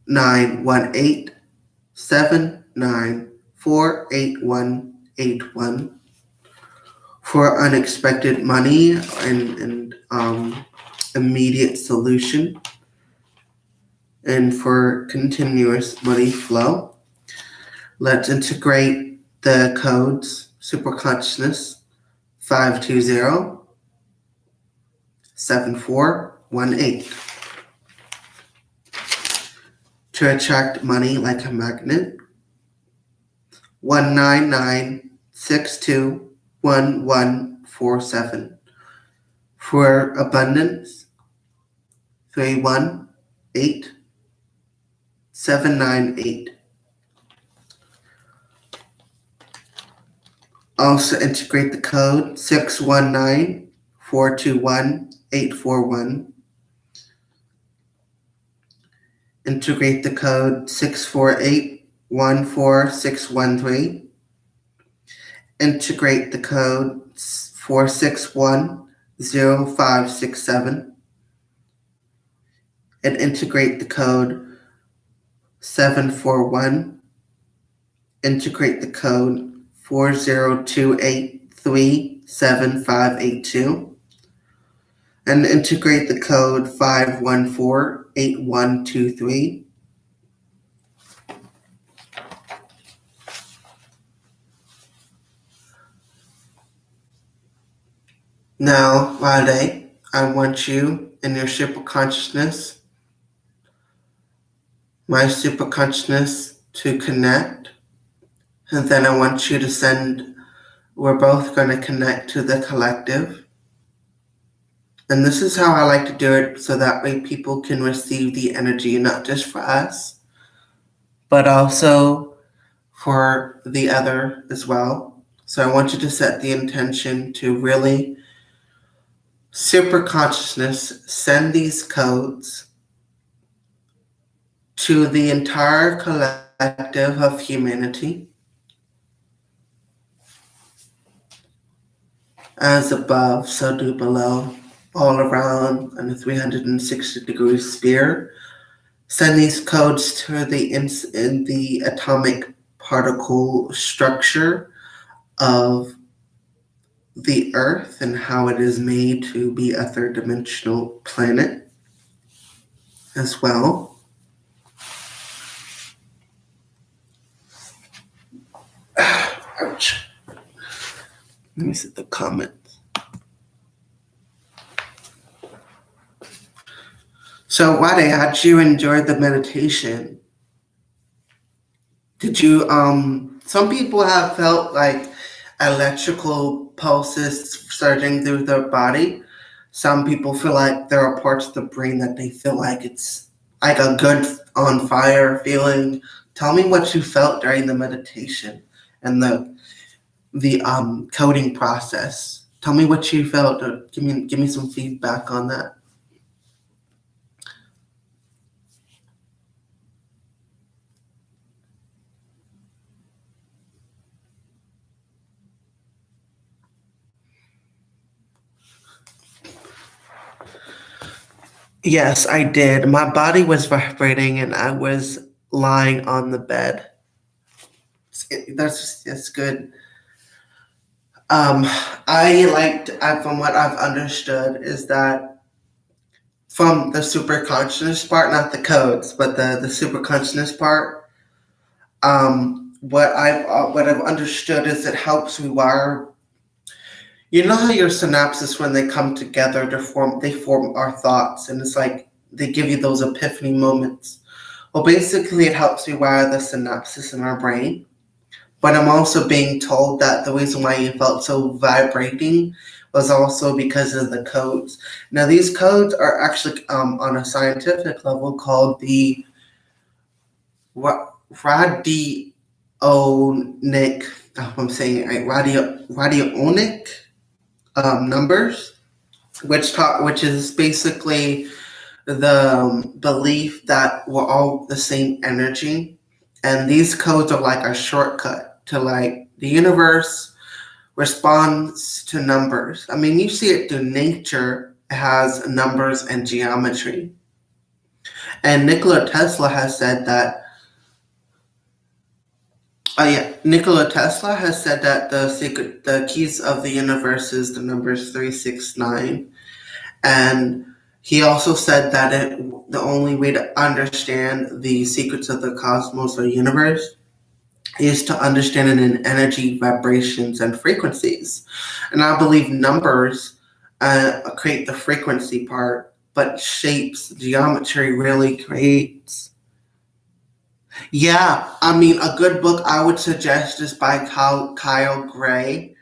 91879488181. For unexpected money and immediate solution, and for continuous money flow. Let's integrate the codes: superconsciousness 5207418, to attract money like a magnet, 199621147, for abundance 318798. Also integrate the code 61942181. Integrate the code 648146113. Integrate the code 4610567. And integrate the code 741. Integrate the code 4028375582. And integrate the code 5148123. Now, Rade, I want you in your superconsciousness, my superconsciousness, to connect. And then I want you to send, we're both going to connect to the collective. And this is how I like to do it, so that way people can receive the energy, not just for us, but also for the other as well. So I want you to set the intention to really super consciousness send these codes to the entire collective of humanity, as above, so do below, all around in a 360-degree sphere. Send these codes to the atomic particle structure of the Earth and how it is made to be a third-dimensional planet as well. Ouch. Let me see the comments. So, Wade, how'd you enjoy the meditation? Did you, some people have felt like electrical pulses surging through their body. Some people feel like there are parts of the brain that they feel like it's like a good on fire feeling. Tell me what you felt during the meditation and the coding process. Tell me what you felt. Give me some feedback on that. Yes, I did. My body was vibrating and I was lying on the bed. That's good. Um, from what I've understood, is that from the super consciousness part, not the codes, but the super consciousness part. What I've understood is it helps rewire. You know how your synapses, when they come together, they form our thoughts, and it's like they give you those epiphany moments. Well, basically, it helps rewire the synapses in our brain. But I'm also being told that the reason why you felt so vibrating was also because of the codes. Now, these codes are actually on a scientific level called the radionic. I'm saying it right, radionic numbers, which is basically the belief that we're all the same energy, and these codes are like a shortcut to like the universe responds to numbers. I mean, you see it through nature. It has numbers and geometry. And Nikola Tesla has said that. Oh yeah, Nikola Tesla has said that the keys of the universe is the numbers 369, and he also said that the only way to understand the secrets of the cosmos or universe is to understand it in energy, vibrations, and frequencies. And I believe numbers create the frequency part, but shapes, geometry really creates. Yeah, I mean, a good book I would suggest is by Kyle Gray.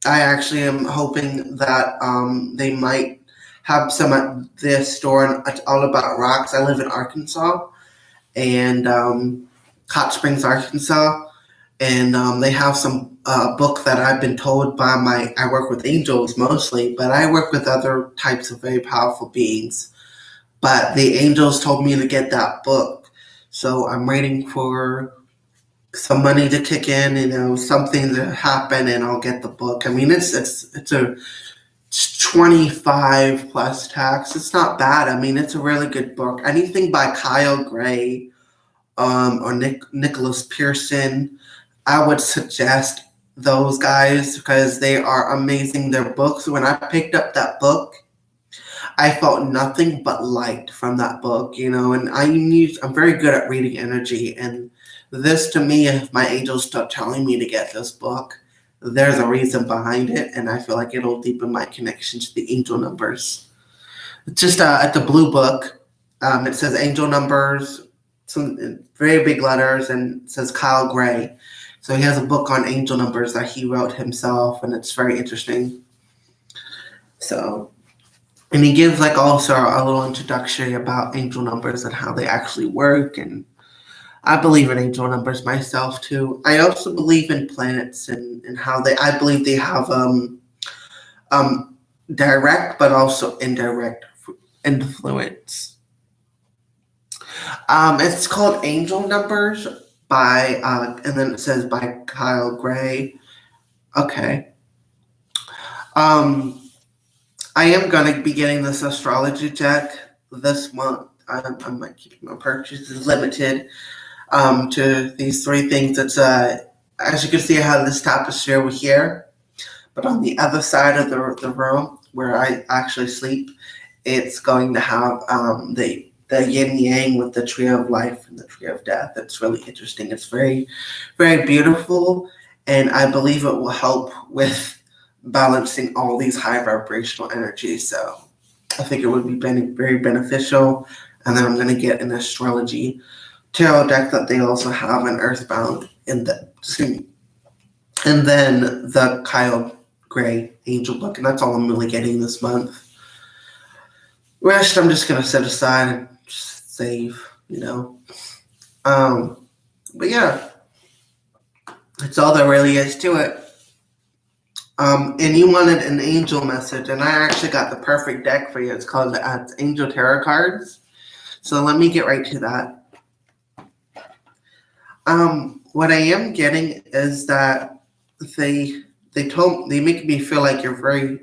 I actually am hoping that they might have some at this store, and it's all about rocks. I live in Arkansas, and Hot Springs, Arkansas, and they have some book that I've been told by I work with angels mostly, but I work with other types of very powerful beings. But the angels told me to get that book, so I'm waiting for some money to kick in, something to happen, and I'll get the book. I mean, it's a 25 plus tax. It's not bad. I mean, it's a really good book. Anything by Kyle Gray or Nicholas Pearson, I would suggest those guys because they are amazing. Their books. When I picked up that book, I felt nothing but light from that book, and I'm very good at reading energy, and this to me, if my angels start telling me to get this book, there's a reason behind it, and I feel like it'll deepen my connection to the angel numbers. It's just at the blue book, it says angel numbers, some very big letters, and it says Kyle Gray. So he has a book on angel numbers that he wrote himself, and it's very interesting. So, and he gives like also a little introductory about angel numbers and how they actually work, and I believe in angel numbers myself too. I also believe in planets and how I believe they have direct but also indirect influence. It's called Angel Numbers by and then it says by Kyle Gray. Okay. I am going to be getting this astrology deck this month. I might keep my purchases limited to these three things. It's as you can see, I have this tapestry over here, but on the other side of the room where I actually sleep, it's going to have the yin yang with the tree of life and the tree of death. It's really interesting. It's very, very beautiful, and I believe it will help with balancing all these high vibrational energies. So I think it would be very beneficial. And then I'm going to get an astrology tarot deck that they also have an Earthbound and then the Kyle Gray Angel book, and that's all I'm really getting this month. Rest I'm just gonna set aside and just save, But yeah, that's all there really is to it. And you wanted an angel message, and I actually got the perfect deck for you. It's called the Angel Tarot Cards. So let me get right to that. What I am getting is that they make me feel like you're very,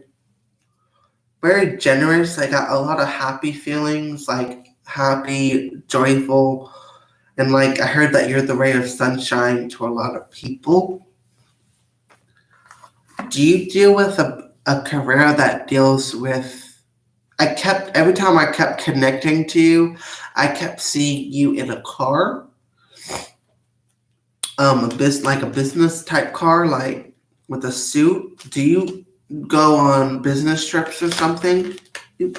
very generous. I got a lot of happy feelings, like happy, joyful, and like I heard that you're the ray of sunshine to a lot of people. Do you deal with a career that deals with? Every time I kept connecting to you, I kept seeing you in a car, like a business type car, like with a suit. Do you go on business trips or something? What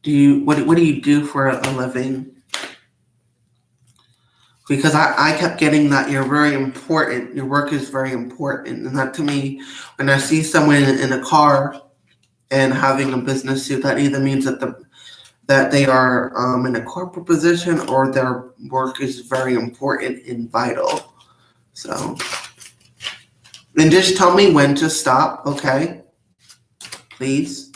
do you do for a living? Because I kept getting that you're very important. Your work is very important, and that to me, when I see someone in a car and having a business suit, that either means that they are in a corporate position or their work is very important and vital. So, and just tell me when to stop, okay? Please.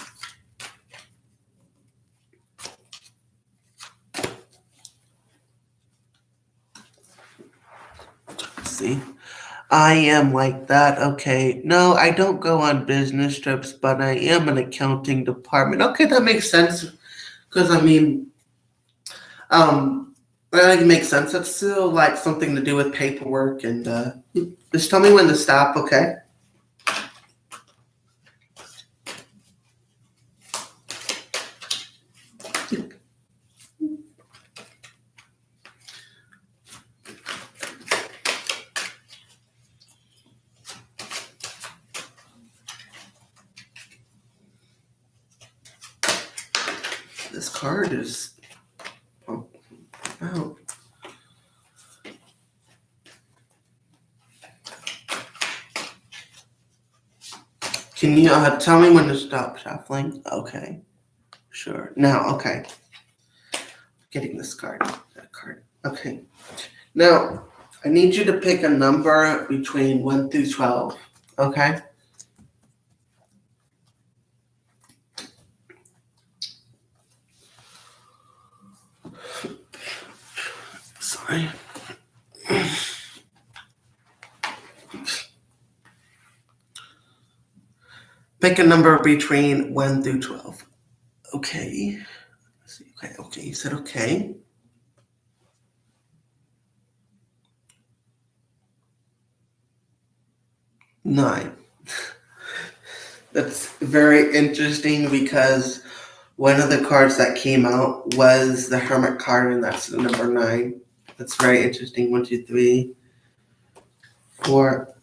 Let's see. I am like that. Okay. No, I don't go on business trips, but I am an accounting department. Okay, that makes sense. Because I mean, it makes sense. It's still like something to do with paperwork, and just tell me when to stop, okay? This card is out. Can you tell me when to stop shuffling? Okay, sure. Now, okay. Getting this card. That card. Okay. Now, I need you to pick a number between 1 through 12. Okay? Sorry. Pick a number between 1 through 12. Okay. Let's see. Okay, you said okay. 9. That's very interesting because one of the cards that came out was the Hermit Card, and that's the number 9. That's very interesting. 1, 2, 3, 4,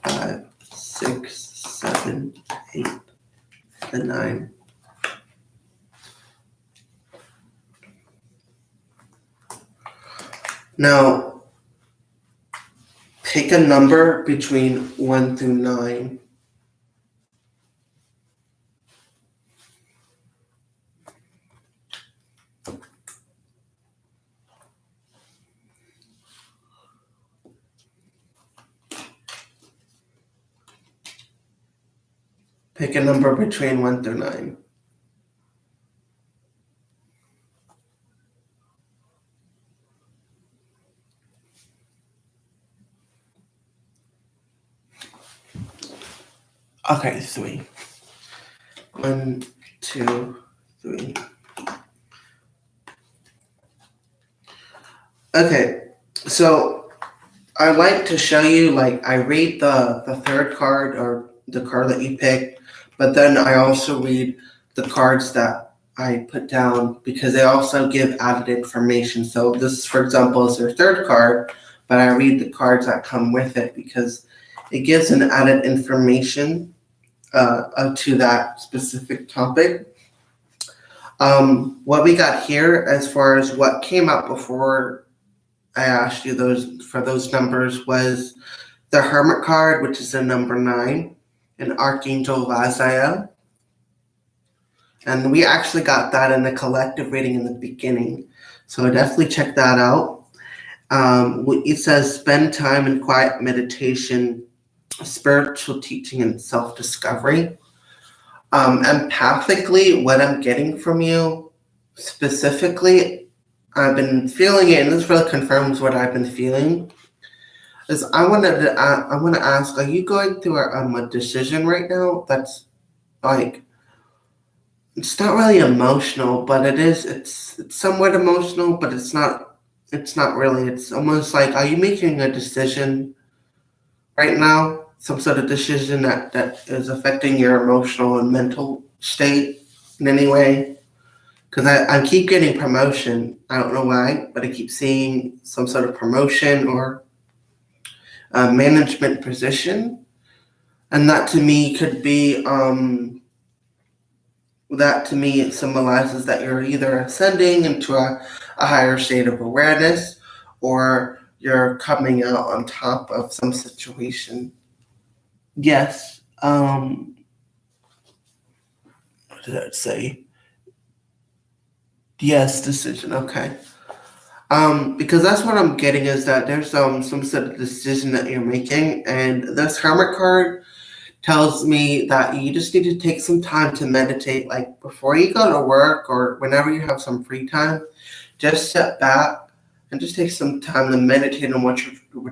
5, 6, 7, 8, and 9. Now, pick a number between 1 through 9. Pick a number between 1 through 9. Okay, 3. 1, 2, 3. Okay, so I like to show you, like, I read the third card or the card that you pick, but then I also read the cards that I put down because they also give added information. So this, for example, is your third card, but I read the cards that come with it because it gives an added information to that specific topic. What we got here as far as what came out before I asked you those numbers was the Hermit Card, which is the number 9, and Archangel Raziel. And we actually got that in the collective reading in the beginning. So definitely check that out. It says spend time in quiet meditation, spiritual teaching, and self-discovery. Empathically, what I'm getting from you specifically, I've been feeling it, and this really confirms what I've been feeling. Is I want to ask, are you going through a decision right now that's like, it's not really emotional, but it is. It's somewhat emotional, but it's not. It's not really. It's almost like, are you making a decision right now some sort of decision that is affecting your emotional and mental state in any way? Because I keep getting promotion. I don't know why, but I keep seeing some sort of promotion or a management position. And that to me could be, that to me it symbolizes that you're either ascending into a higher state of awareness or you're coming out on top of some situation. Yes. What did that say? Yes, decision. Okay. Because that's what I'm getting is that there's some sort of decision that you're making, and this Hermit card tells me that you just need to take some time to meditate, like before you go to work or whenever you have some free time. Just step back and just take some time to meditate on what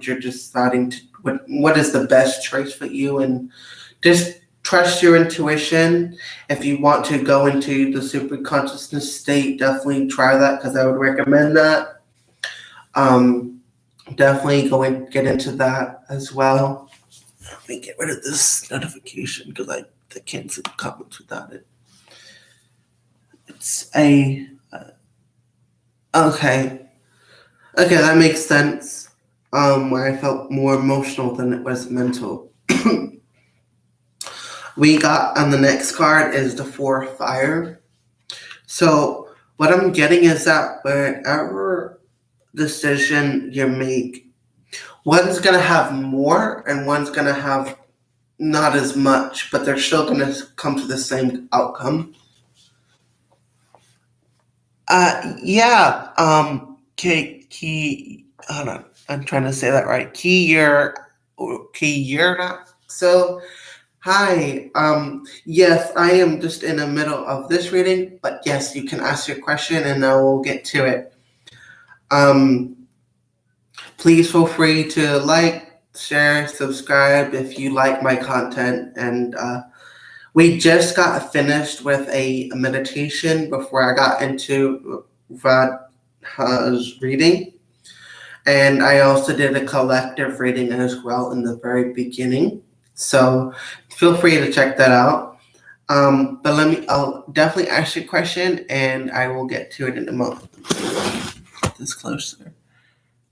you're deciding to what is the best choice for you, and just trust your intuition. If you want to go into the super consciousness state, definitely try that because I would recommend that. Definitely go and get into that as well. Let me get rid of this notification because I can't see the comments without it. It's okay, that makes sense. Where I felt more emotional than it was mental. We got on the next card is the Four of Fire. So what I'm getting is that wherever decision you make, one's going to have more and one's going to have not as much, but they're still going to come to the same outcome. Hold on, I'm trying to say that right. Keyurna. So, hi. Yes, I am just in the middle of this reading, but yes, you can ask your question and I will get to it. Please feel free to like, share, subscribe if you like my content. And we just got finished with a meditation before I got into Radha's reading. And I also did a collective reading as well in the very beginning. So feel free to check that out. But I'll definitely ask you a question and I will get to it in a moment. Get this closer.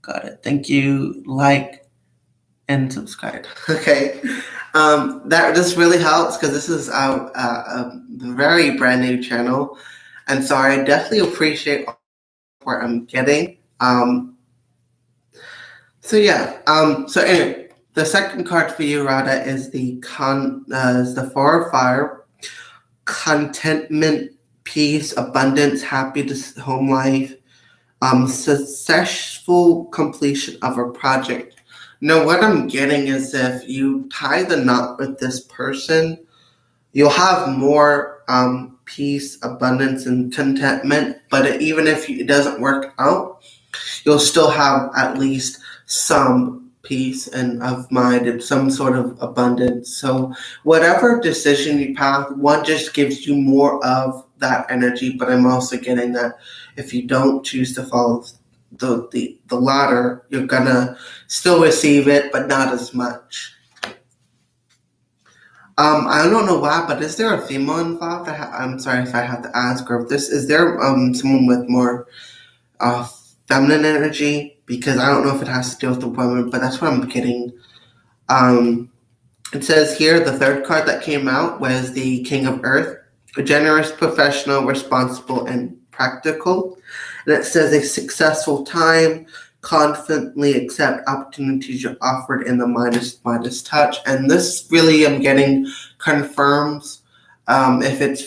Got it. Thank you. Like and subscribe. Okay. That just really helps because this is a very brand new channel. And so I definitely appreciate what I'm getting. So anyway, the second card for you, Radha, is the Four of Fire, contentment, peace, abundance, happiness, home life, successful completion of a project. Now, what I'm getting is if you tie the knot with this person, you'll have more peace, abundance, and contentment. But even if it doesn't work out, you'll still have at least some peace and of mind and some sort of abundance. So whatever decision you have, one just gives you more of that energy. But I'm also getting that if you don't choose to follow the latter, you're gonna still receive it, but not as much. I don't know why, but is there a female involved? I'm sorry if I have to ask, or if is there someone with more feminine energy? Because I don't know if it has to do with the woman, but that's what I'm getting. It says here the third card that came out was the King of Earth, a generous, professional, responsible, and practical. And it says a successful time, confidently accept opportunities you're offered in the Midas touch. And this really I'm getting confirms if it's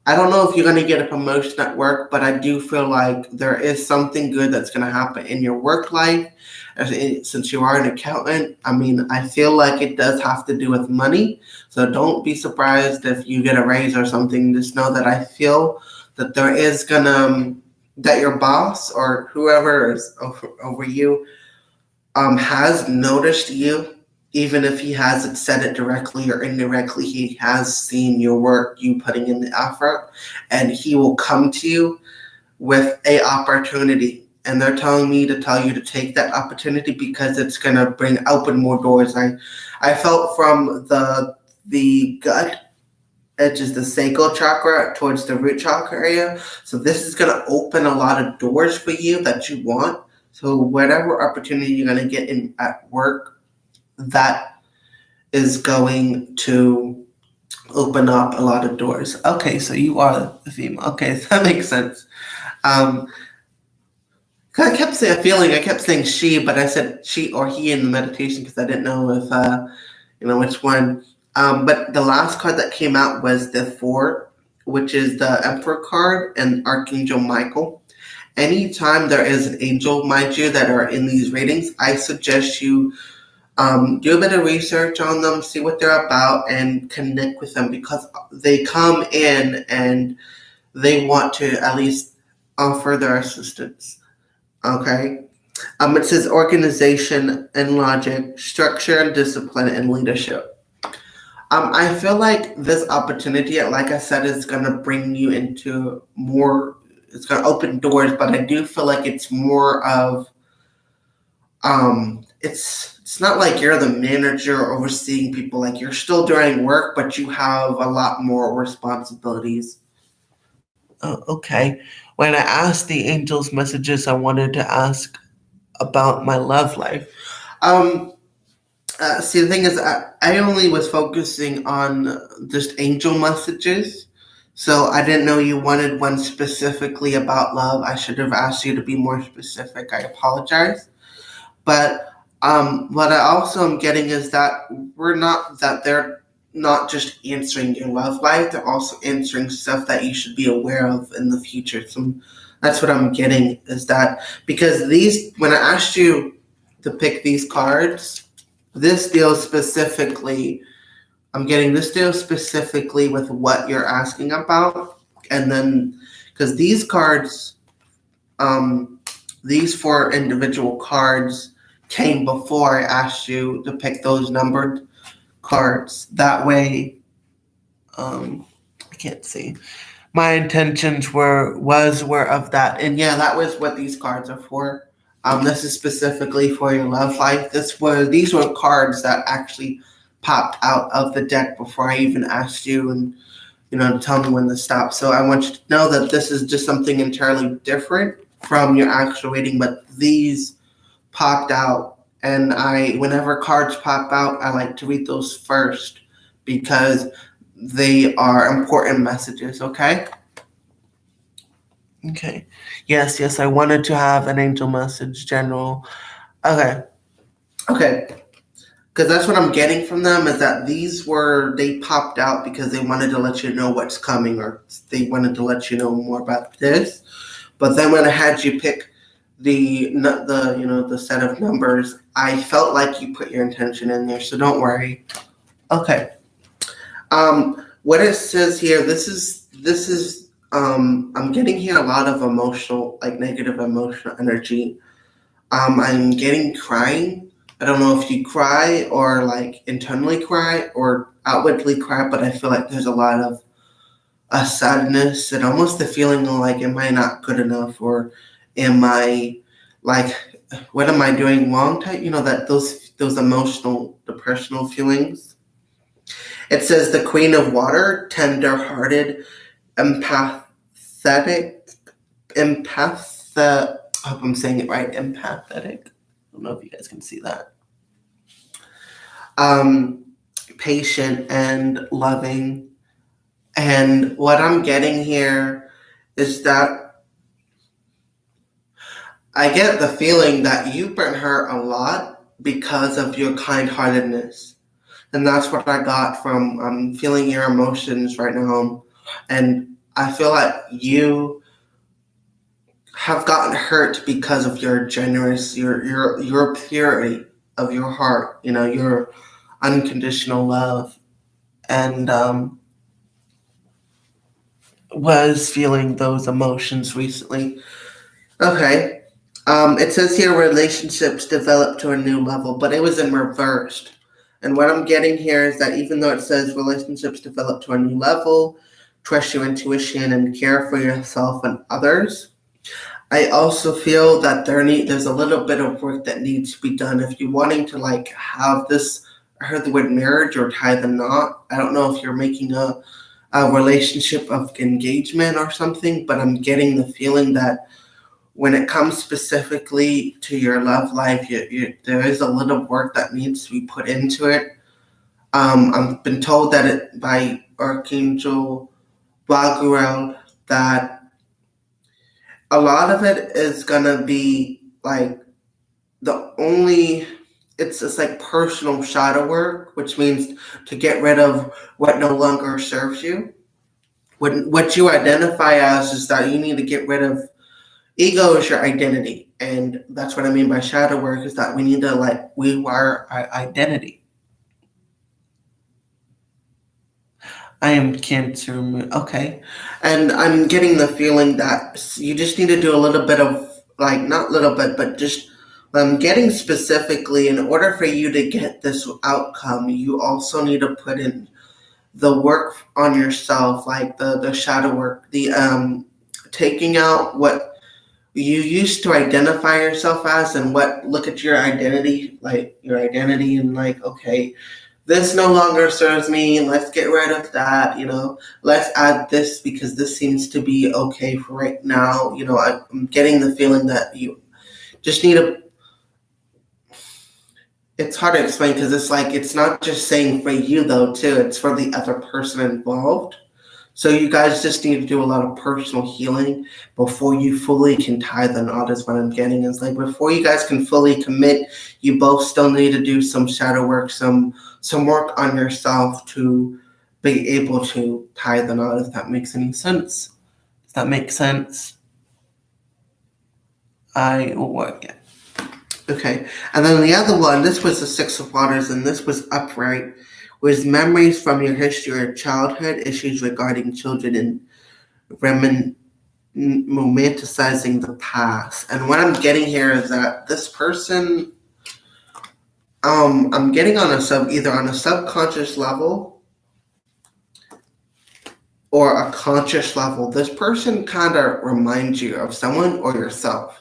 I don't know if you're going to get a promotion at work, but I do feel like there is something good that's going to happen in your work life. Since you are an accountant, I mean, I feel like it does have to do with money. So don't be surprised if you get a raise or something. Just know that I feel that there is that your boss or whoever is over you has noticed you. Even if he hasn't said it directly or indirectly, he has seen your work, you putting in the effort, and he will come to you with a opportunity. and they're telling me to tell you to take that opportunity because it's gonna open more doors. I felt from the gut, which is the sacral chakra, towards the root chakra area. So this is gonna open a lot of doors for you that you want. So whatever opportunity you're gonna get in at work, that is going to open up a lot of doors. Okay, so you are the female. Okay, that makes sense. I kept saying she, but I said she or he in the meditation because I didn't know if which one. But the last card that came out was the 4, which is the Emperor card and Archangel Michael. Anytime there is an angel, mind you, that are in these readings, I suggest you do a bit of research on them, see what they're about, and connect with them because they come in and they want to at least offer their assistance. Okay? It says organization and logic, structure and discipline, and leadership. I feel like this opportunity, like I said, is going to bring you into more, it's going to open doors, but I do feel like it's more of, it's not like you're the manager overseeing people, like you're still doing work, but you have a lot more responsibilities. Okay. When I asked the angels messages, I wanted to ask about my love life. See, the thing is, I only was focusing on just angel messages, so I didn't know you wanted one specifically about love. I should have asked you to be more specific. I apologize. But what I also am getting is that they're not just answering your love life, they're also answering stuff that you should be aware of in the future. So that's what I'm getting is that because when I asked you to pick these cards, this deals specifically with what you're asking about. And then, because these cards, these 4 individual cards came before I asked you to pick those numbered cards. That way, I can't see. My intentions were of that. And yeah, that was what these cards are for. This is specifically for your love life. These were cards that actually popped out of the deck before I even asked you and to tell me when to stop. So I want you to know that this is just something entirely different from your actual reading, but these popped out, and whenever cards pop out, I like to read those first because they are important messages. Okay. Okay. Yes, I wanted to have an angel message, General. Okay. Because that's what I'm getting from them is that they popped out because they wanted to let you know what's coming or they wanted to let you know more about this. But then when I had you pick the set of numbers, I felt like you put your intention in there, so don't worry. Okay. What it says here, this is I'm getting here a lot of emotional, like negative emotional energy. I'm getting crying. I don't know if you cry or like internally cry or outwardly cry, but I feel like there's a lot of a sadness and almost the feeling of like, am I not good enough or am I like, what am I doing wrong type? That those emotional, depressional feelings. It says the Queen of Water, tender-hearted, empathetic, I hope I'm saying it right, empathetic. I don't know if you guys can see that. Patient and loving. And what I'm getting here is that I get the feeling that you've been hurt a lot because of your kind-heartedness. And that's what I got from feeling your emotions right now. And I feel like you have gotten hurt because of your generous, your purity of your heart, your unconditional love. And was feeling those emotions recently. Okay. It says here relationships develop to a new level, but it was in reversed. And what I'm getting here is that even though it says relationships develop to a new level, trust your intuition and care for yourself and others, I also feel that there's a little bit of work that needs to be done if you're wanting to like have this. I heard the word marriage or tie the knot. I don't know if you're making a relationship of engagement or something, but I'm getting the feeling that when it comes specifically to your love life, there is a little work that needs to be put into it. I've been told that by Archangel Bagurel that a lot of it is gonna be like the only it's like personal shadow work, which means to get rid of what no longer serves you. What you identify as is that you need to get rid of ego is your identity. And that's what I mean by shadow work is that we need to like rewire our identity. I am Cancer Moon. Okay. And I'm getting the feeling that you just need to do a little bit of, like, not little bit, but just getting specifically, in order for you to get this outcome, you also need to put in the work on yourself, like the shadow work, the taking out what you used to identify yourself as and what look at your identity, like your identity, and like, okay, this no longer serves me, let's get rid of that, let's add this because this seems to be okay for right now. I'm getting the feeling that you just need a it's hard to explain because it's like it's not just saying for you though too, it's for the other person involved. So you guys just need to do a lot of personal healing before you fully can tie the knot is what I'm getting. Is like before you guys can fully commit, you both still need to do some shadow work, some work on yourself to be able to tie the knot, if that makes any sense. Does that make sense? Yeah. Okay. And then the other one, this was the Six of Waters, and this was upright, was memories from your history or childhood, issues regarding children, and romanticizing the past. And what I'm getting here is that this person, I'm getting on either on a subconscious level or a conscious level. This person kind of reminds you of someone or yourself.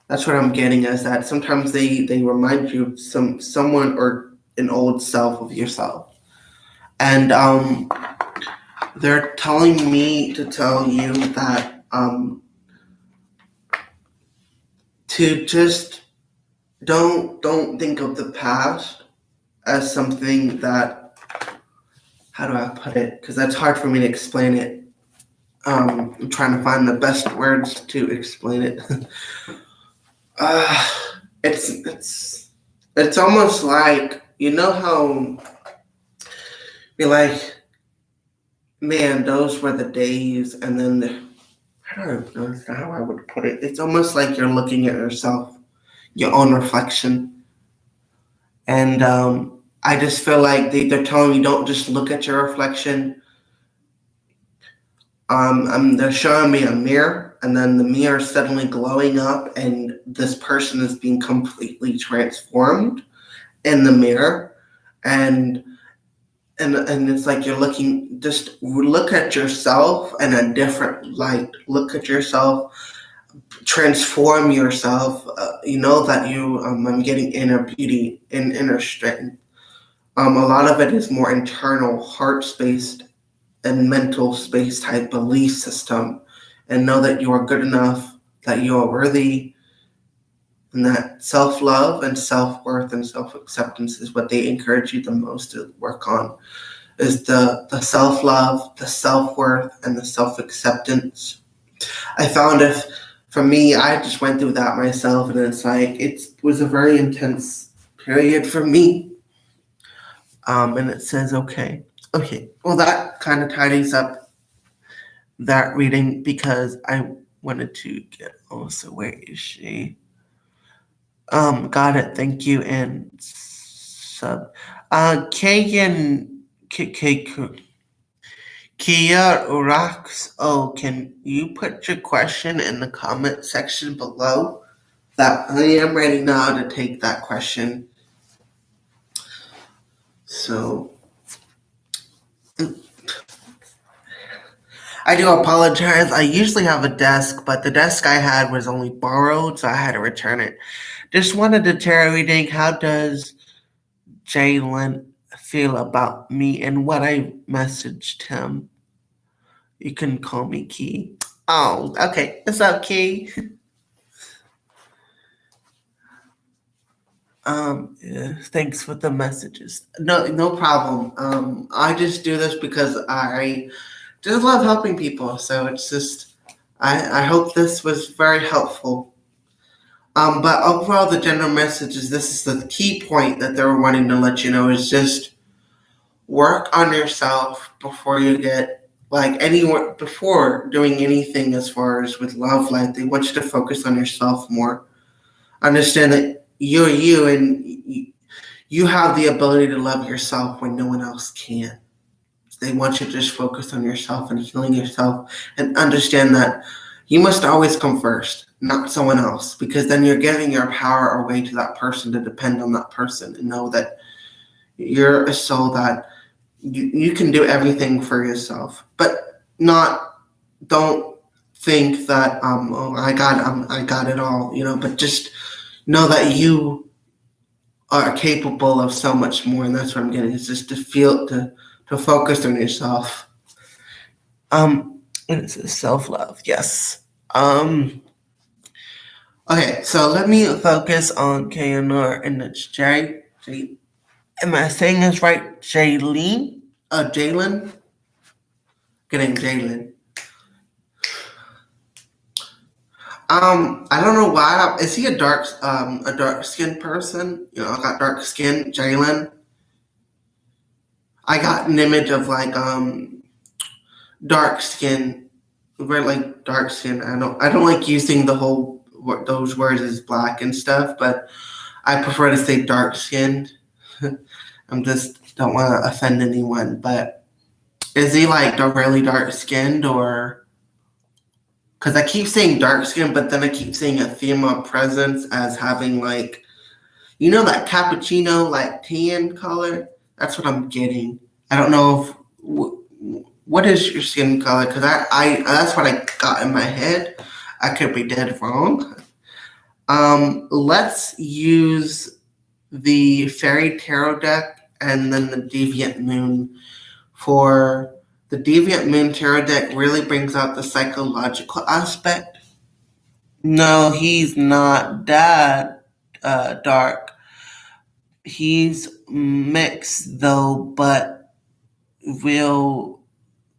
That's what I'm getting is that sometimes they remind you of someone or an old self of yourself. And they're telling me to tell you that to just don't think of the past as something that, how do I put it? Because that's hard for me to explain it. I'm trying to find the best words to explain it. It's almost like, how you're like, man, those were the days, and then I don't know how I would put it. It's almost like you're looking at yourself, your own reflection, and I just feel like they're telling you don't just look at your reflection. They're showing me a mirror, and then the mirror is suddenly glowing up, and this person is being completely transformed in the mirror, and it's like you're looking, just look at yourself in a different light. Look at yourself, transform yourself. That you, I'm getting inner beauty and inner strength. A lot of it is more internal, heart-based and mental space type belief system, and know that you are good enough, that you are worthy, and that self-love and self-worth and self-acceptance is what they encourage you the most to work on, is the self-love, the self-worth, and the self-acceptance. I found for me, I just went through that myself, and it's like, it was a very intense period for me. And it says, okay, well, that kind of tidies up that reading because I wanted to get, so where is she? Got it. Thank you. And sub. Kagan Kia Urax. Oh, can you put your question in the comment section below? That I am ready now to take that question. So I do apologize. I usually have a desk, but the desk I had was only borrowed, so I had to return it. Just wanted to tell reading how does Jalen feel about me and what I messaged him. You can call me Key. Oh, okay. What's up, Key? Yeah, thanks for the messages. No problem. I just do this because I just love helping people. So it's just, I hope this was very helpful. But overall, the general message is this is the key point that they were wanting to let you know is just work on yourself before you get like anywhere before doing anything as far as with love life. They want you to focus on yourself more. Understand that you're you and you have the ability to love yourself when no one else can. They want you to just focus on yourself and healing yourself and understand that you must always come first, not someone else, because then you're giving your power away to that person to depend on that person and know that you're a soul that you can do everything for yourself, but don't think that I got it all, but just know that you are capable of so much more, and that's what I'm getting. It's just to focus on yourself. And it's self love, yes. Okay, so let me focus on KNR, and it's J. Am I saying this right? Jalen? Jalen? Getting Jalen. I don't know why. Is he a dark skinned person? I got dark skin, Jalen. I got an image of like dark skin, very like dark skin. I don't like using those words as black and stuff, but I prefer to say dark skinned. I'm just don't want to offend anyone, but is he like really dark skinned or? Because I keep saying dark skin, but then I keep saying a theme of presence as having like, that cappuccino like tan color. That's what I'm getting. I don't know what is your skin color? Because I that's what I got in my head. I could be dead wrong. Let's use the Fairy Tarot deck and then the Deviant Moon. For the Deviant Moon Tarot deck really brings out the psychological aspect. No, he's not that dark. He's mixed though, but real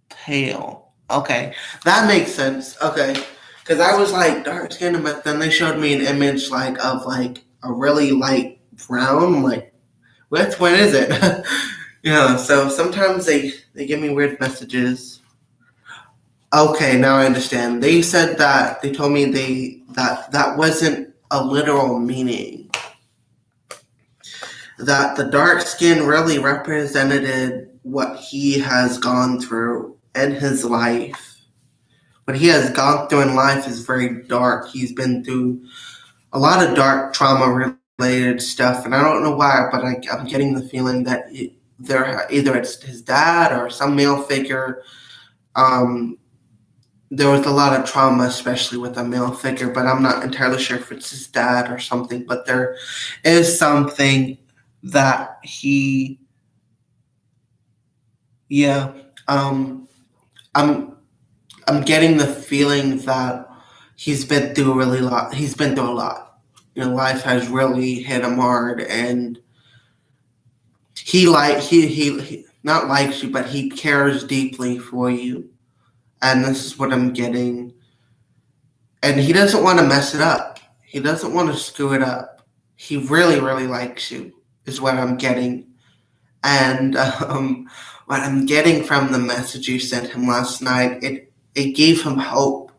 pale. Okay, that makes sense. Okay, because I was like dark skinned, but then they showed me an image like of like a really light brown. I'm like, which one is it? So sometimes they give me weird messages. Okay, now I understand. They said that they told me that wasn't a literal meaning. That the dark skin really represented what he has gone through in his life. What he has gone through in life is very dark. He's been through a lot of dark trauma related stuff, and I don't know why, but I'm getting the feeling that either it's his dad or some male figure. There was a lot of trauma, especially with a male figure, but I'm not entirely sure if it's his dad or something. But there is something that yeah. I'm getting the feeling that he's been through really lot. He's been through a lot. Life has really hit him hard, and he not likes you, but he cares deeply for you, and this is what I'm getting. And he doesn't want to mess it up. He doesn't want to screw it up. He really, really likes you, is what I'm getting. And what I'm getting from the message you sent him last night, it gave him hope.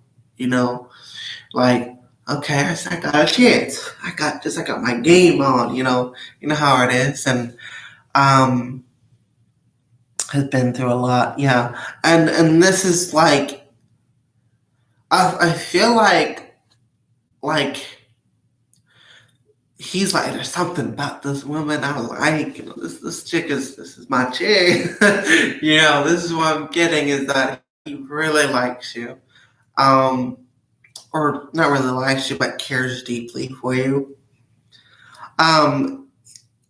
Like, okay, I got a chance. I got my game on. You know how it is, and has been through a lot. Yeah, and this is like, I feel like he's like, there's something about this woman I like. This chick this is my chick. This is what I'm getting is that He really likes you. Um, or not really likes you, but cares deeply for you. Um,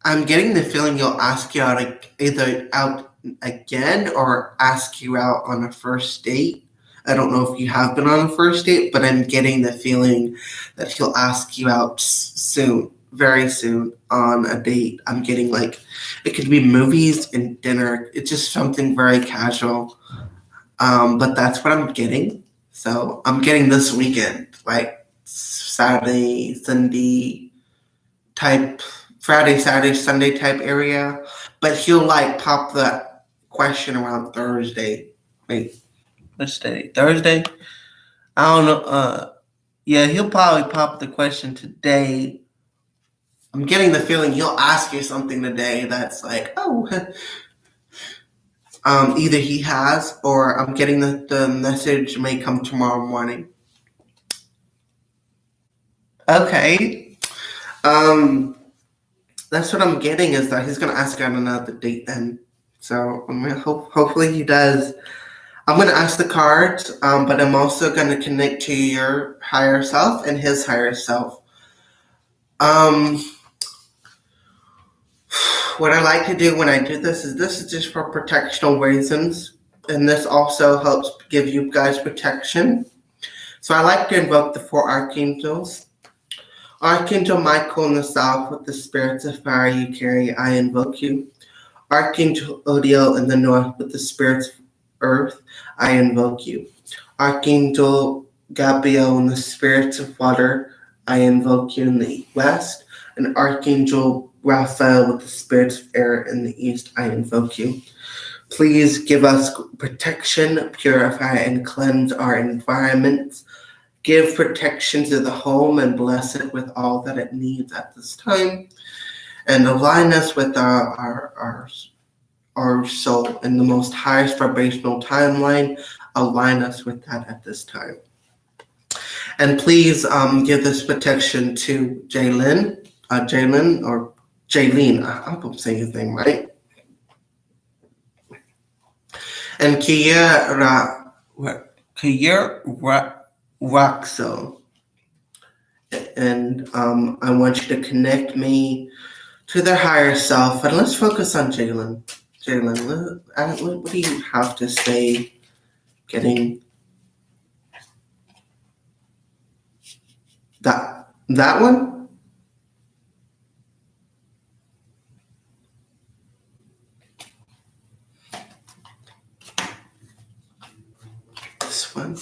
I'm getting the feeling he'll ask you out either out again or ask you out on a first date. I don't know if you have been on a first date, but I'm getting the feeling that he'll ask you out soon, very soon, on a date. I'm getting like it could be movies and dinner. It's just something very casual. But that's what I'm getting. So I'm getting this weekend, like Saturday, Sunday type, Friday, Saturday, Sunday type area. But he'll like pop the question around Thursday. Wait, what's today? Thursday? I don't know. Yeah, he'll probably pop the question today. I'm getting the feeling he'll ask you something today that's like, oh, either he has or I'm getting the message may come tomorrow morning. Okay. Um, that's what I'm getting is that he's gonna ask you on another date then. So I'm gonna hopefully he does. I'm gonna ask the cards, but I'm also gonna connect to your higher self and his higher self. Um, what I like to do when I do this is just for protectional reasons, and this also helps give you guys protection. So I like to invoke the four archangels. Archangel Michael in the south with the spirits of fire you carry, I invoke you. Archangel Odiel in the north with the spirits of earth, I invoke you. Archangel Gabriel in the spirits of water, I invoke you in the west. And Archangel Raphael with the spirits of air in the east, I invoke you. Please give us protection, purify, and cleanse our environments. Give protection to the home and bless it with all that it needs at this time. And align us with our soul in the most highest vibrational timeline. Align us with that at this time. And please give this protection to Jalen or Jaylene. I hope I'm saying his name right. And Kiera Roxo. And I want you to connect me to their higher self. And let's focus on Jalen. Jalen, what do you have to say? Getting that one? This one.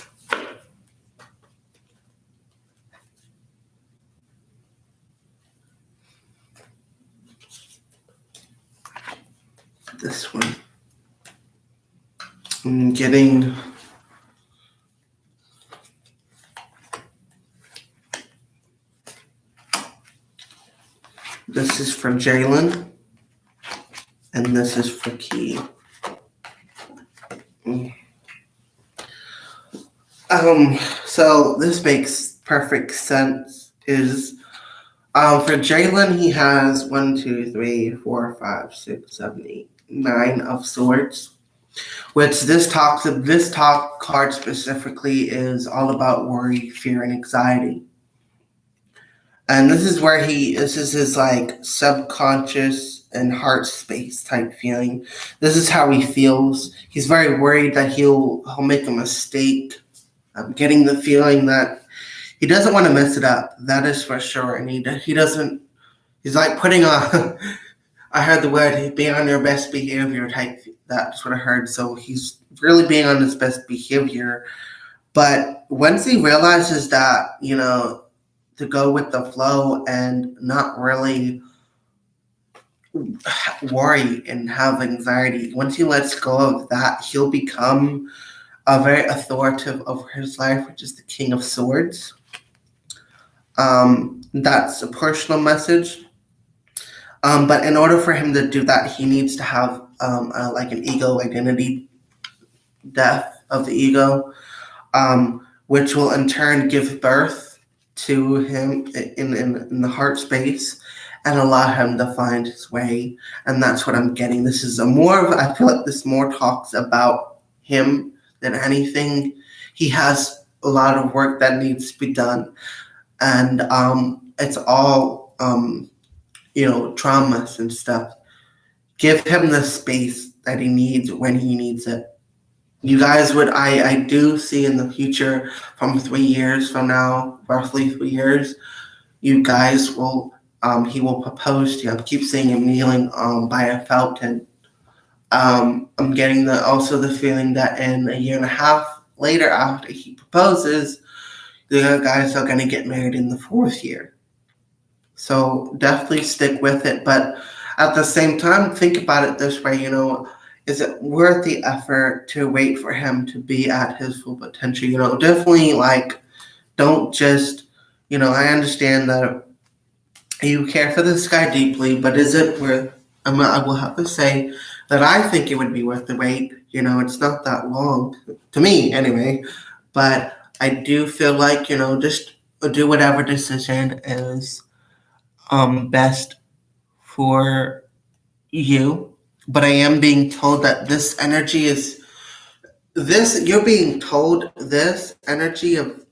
This one. I'm getting this is for Jalen, and this is for Key. So this makes perfect sense. Is for Jalen, he has 1, 2, 3, 4, 5, 6, 7, 8, 9 of swords. Which this talk card specifically is all about worry, fear, and anxiety. And this is his like subconscious and heart space type feeling. This is how he feels. He's very worried that he'll make a mistake. I'm getting the feeling that he doesn't want to mess it up. That is for sure. And he doesn't. He's like putting on. I heard the word "be on your best behavior" type. That's what I heard. So he's really being on his best behavior. But once he realizes that, to go with the flow and not really worry and have anxiety, once he lets go of that, he'll become a very authoritative over his life, which is the King of Swords. That's a personal message. But in order for him to do that, he needs to have like an ego identity death of the ego, which will in turn give birth to him in the heart space and allow him to find his way. And that's what I'm getting. This is I feel like this more talks about him than anything. He has a lot of work that needs to be done, and it's all traumas and stuff. Give him the space that he needs when he needs it. You guys would, I do see in the future, from 3 years from now, roughly 3 years, you guys will, he will propose to you. I keep seeing him kneeling by a fountain. I'm getting also the feeling that in a year and a half later, after he proposes, the guys are going to get married in the 4th year. So definitely stick with it. But at the same time, think about it this way, is it worth the effort to wait for him to be at his full potential? Definitely, don't just, I understand that you care for this guy deeply, but is it worth, I will have to say that I think it would be worth the wait. It's not that long, to me anyway, but I do feel like, just do whatever decision is best for you. But I am being told that this energy is you're being told this energy of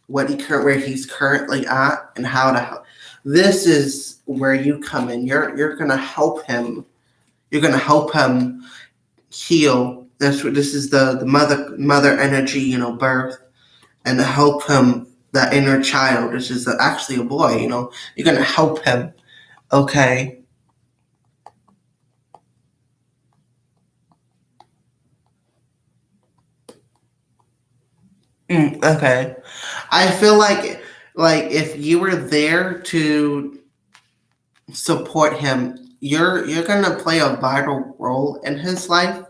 where he's currently at and how to help. This is where you come in. You're gonna help him. You're gonna help him heal. This is the mother energy, birth, and help him, that inner child, which is actually a boy. You're gonna help him. Okay. Okay. I feel like if you were there to support him, you're gonna play a vital role in his life,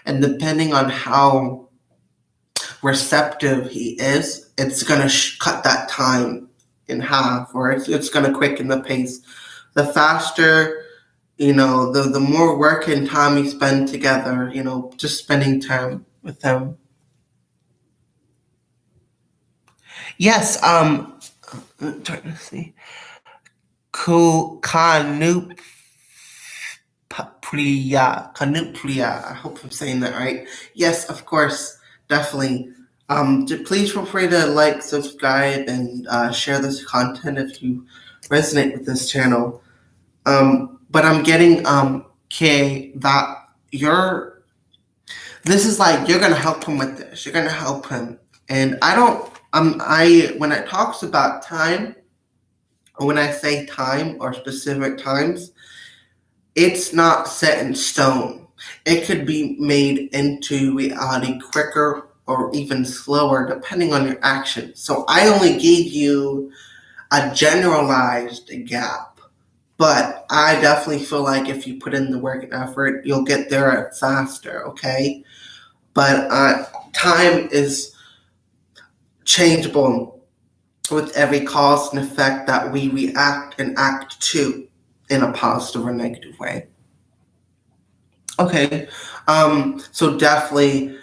and depending on how receptive he is, it's gonna cut that time in half, or it's gonna quicken the pace. The faster, the more work and time you spend together, just spending time with him. Yes, I'm trying to see. Kanuplia. I hope I'm saying that right. Yes, of course, definitely. Please feel free to like, subscribe, and share this content if you resonate with this channel. But I'm getting Kay, that this is you're gonna help him with this. You're gonna help him, and when it talks about time, or when I say time or specific times, it's not set in stone. It could be made into reality quicker or even slower depending on your actions. So I only gave you a generalized gap, but I definitely feel like if you put in the work and effort, you'll get there faster, okay? But time is changeable with every cause and effect that we react and act to in a positive or negative way. Okay, so definitely,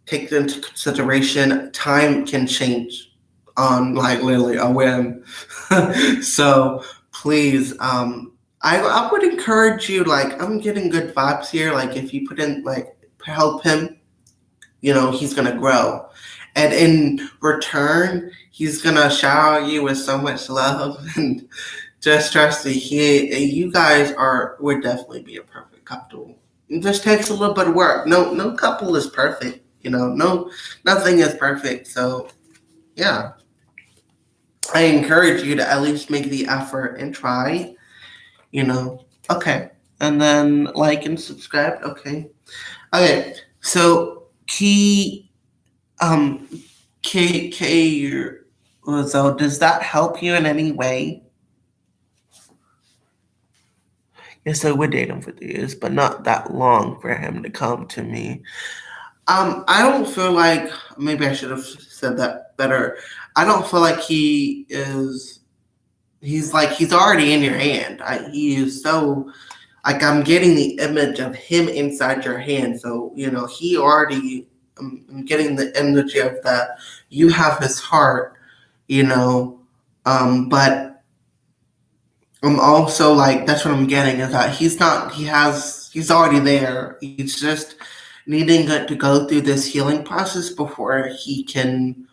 take into consideration time can change on literally a whim. So please, I would encourage you, I'm getting good vibes here. If you put in, help him, he's gonna grow. And in return, he's gonna shower you with so much love, and just trust me, you guys would definitely be a perfect couple. It just takes a little bit of work. No couple is perfect. Nothing is perfect. So yeah, I encourage you to at least make the effort and try. Okay, and then like and subscribe. Okay. So so does that help you in any way? Yes, I would date him for 3 years, but not that long for him to come to me. I don't feel like, maybe I should have said that better. I don't feel like he's already in your hand. He is so, I'm getting the image of him inside your hand. So, he already, I'm getting the energy of that. You have his heart, but I'm also that's what I'm getting, is that he's already there. He's just needing to go through this healing process before he can,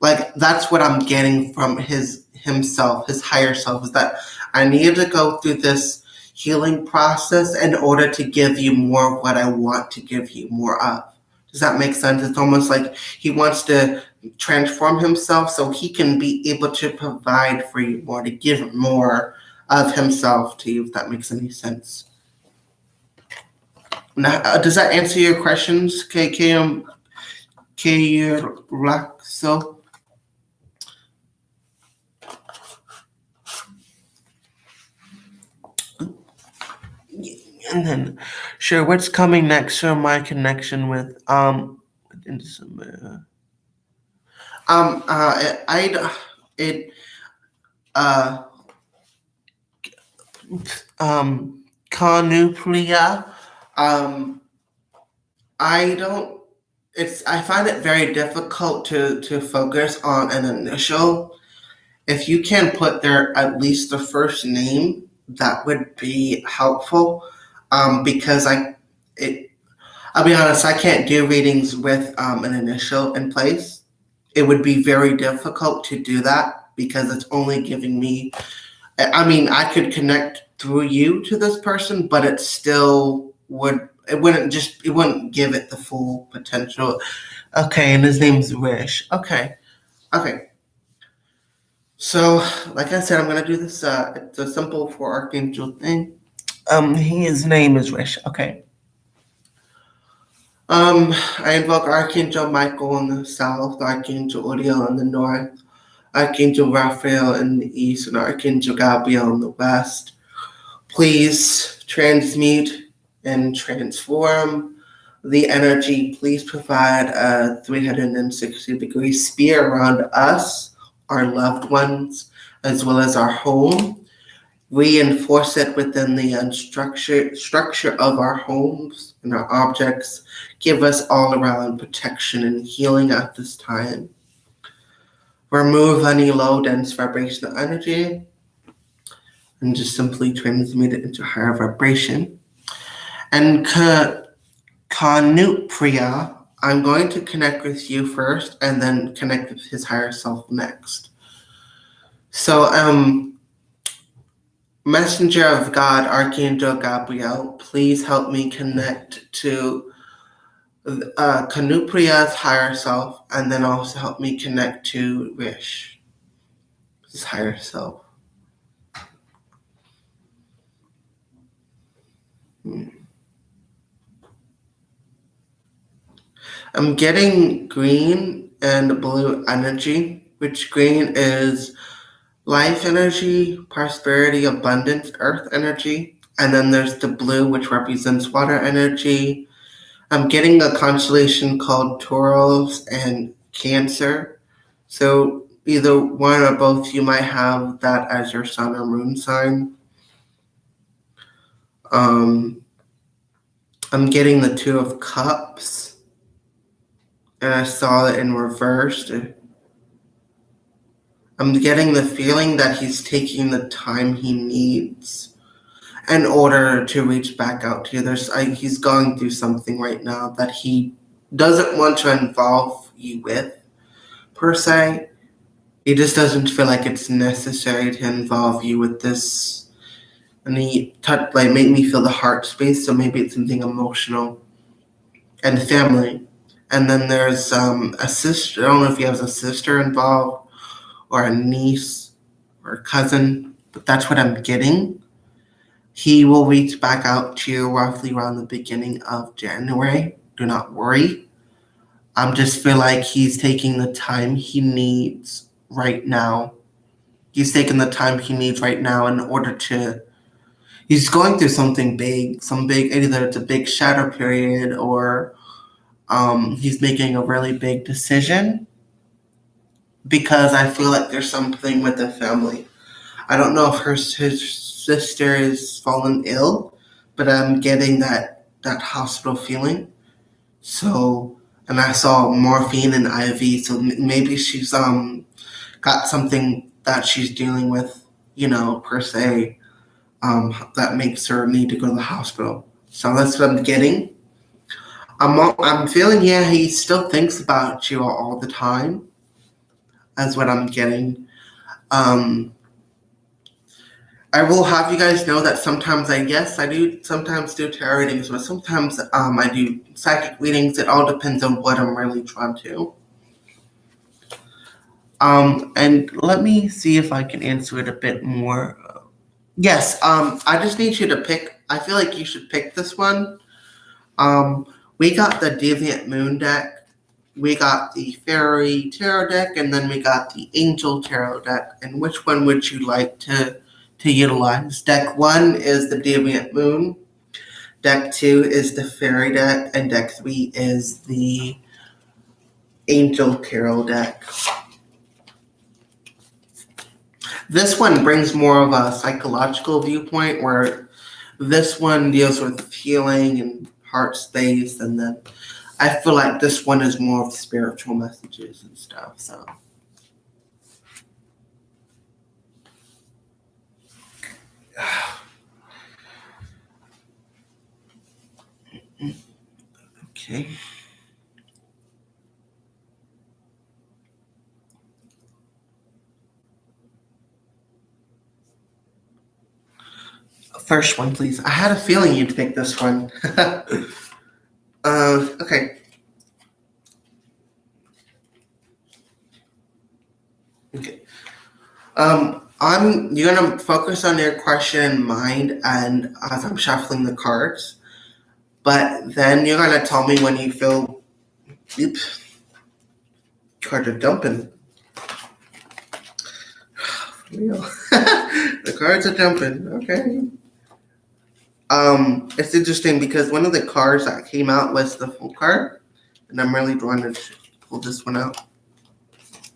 like, that's what I'm getting from himself, his higher self, is that I need to go through this healing process in order to give you more of what I want to give you more of. Does that make sense? It's almost like he wants to transform himself so he can be able to provide for you more, to give more of himself to you, if that makes any sense. Now, does that answer your questions, KK? So and then, sure. What's coming next for my connection with December? It Carnuplia. I don't. I find it very difficult to focus on an initial. If you can put there at least the first name, that would be helpful. Because I'll be honest, I can't do readings with an initial in place. It would be very difficult to do that because it's only giving me. I mean, I could connect through you to this person, but it still would. It wouldn't give it the full potential. Okay, and his name's Rish. Okay. So, like I said, I'm gonna do this. It's a simple for Archangel thing. His name is Rish. Okay. I invoke Archangel Michael in the south, Archangel Uriel in the north, Archangel Raphael in the east, and Archangel Gabriel in the west. Please transmute and transform the energy. Please provide a 360-degree sphere around us, our loved ones, as well as our home. Reinforce it within the structure of our homes and our objects. Give us all around protection and healing at this time. Remove any low, dense vibrational energy and just simply transmute it into higher vibration. And Kanupriya, I'm going to connect with you first and then connect with his higher self next. So, Messenger of God, Archangel Gabriel, please help me connect to Kanupriya's higher self, and then also help me connect to Rish, his higher self. I'm getting green and blue energy, which green is life energy, prosperity, abundance, earth energy. And then there's the blue, which represents water energy. I'm getting a constellation called Taurus and Cancer. So either one or both, you might have that as your sun or moon sign. I'm getting the Two of Cups. And I saw it in reverse. I'm getting the feeling that he's taking the time he needs in order to reach back out to you. He's going through something right now that he doesn't want to involve you with, per se. He just doesn't feel like it's necessary to involve you with this. And he made me feel the heart space, so maybe it's something emotional. And family. And then there's a sister. I don't know if he has a sister involved or a niece or a cousin, but that's what I'm getting. He will reach back out to you roughly around the beginning of January. Do not worry. I just feel like he's taking the time he needs right now. He's taking the time he needs right now in order to. He's going through something big, either it's a big shadow period or he's making a really big decision, because I feel like there's something with the family. I don't know if his sister is fallen ill, but I'm getting that hospital feeling. So, and I saw morphine and IV, so maybe she's got something that she's dealing with, per se, that makes her need to go to the hospital. So that's what I'm getting. I'm feeling, yeah, he still thinks about you all the time. That's what I'm getting. Um, I will have you guys know that sometimes I do sometimes do tarot readings, but sometimes I do psychic readings. It all depends on what I'm really drawn to. And let me see if I can answer it a bit more. Yes, I just need you to pick. I feel like you should pick this one. Um, we got the Deviant Moon deck, we got the Fairy Tarot deck, and then we got the Angel Tarot deck. And which one would you like to utilize? Deck 1 is the Deviant Moon, deck 2 is the Fairy deck, and deck 3 is the Angel Tarot deck. This one brings more of a psychological viewpoint, where this one deals with healing and heart space, and then I feel like this one is more of spiritual messages and stuff. So, okay. First one, please. I had a feeling you'd pick this one. Okay. Okay. You're gonna focus on your question in mind, and as I'm shuffling the cards, but then you're gonna tell me when you feel. Oops, cards are dumping. For real. The cards are dumping. Okay. It's interesting because one of the cards that came out was the full card, and I'm really drawn to pull this one out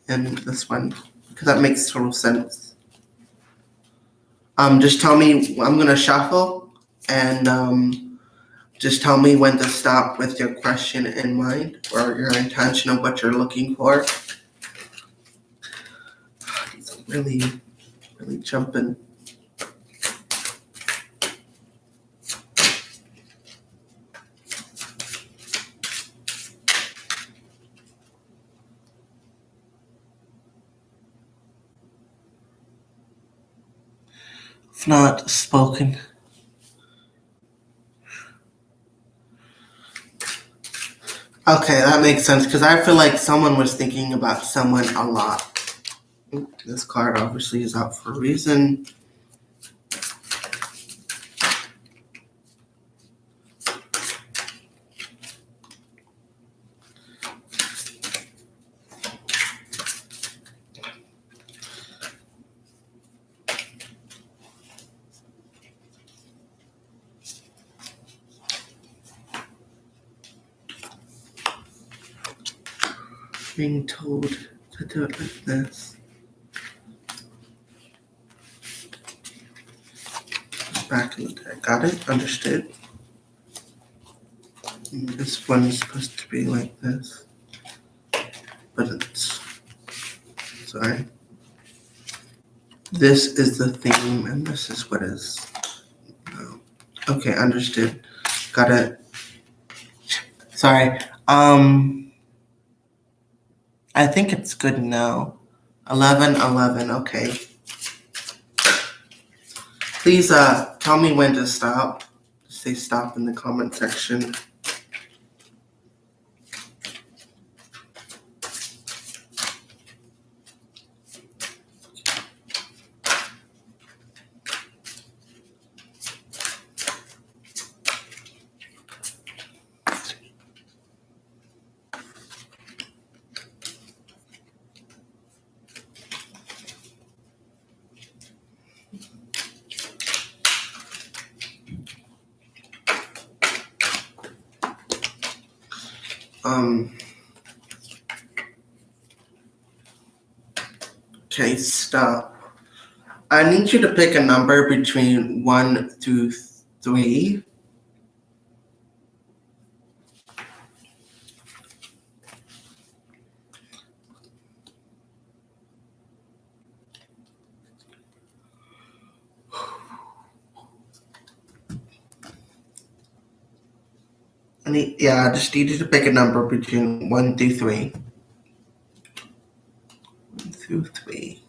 and this one because that makes total sense. Just tell me. I'm gonna shuffle, and just tell me when to stop with your question in mind or your intention of what you're looking for. It's really, really jumping. It's not spoken. Okay, that makes sense because I feel like someone was thinking about someone a lot. This card obviously is out for a reason. Being told to do it like this. Back in the deck. Got it? Understood. And this one's supposed to be like this. But it's. Sorry. This is the theme, and this is what is. No. Okay, understood. Got it. Sorry. I think it's good now. 11:11. Okay. Please tell me when to stop. Say stop in the comment section. Okay, stop. I need you to pick a number between 1 through 3. I just need you to pick a number between 1 through 3. 1 through 3.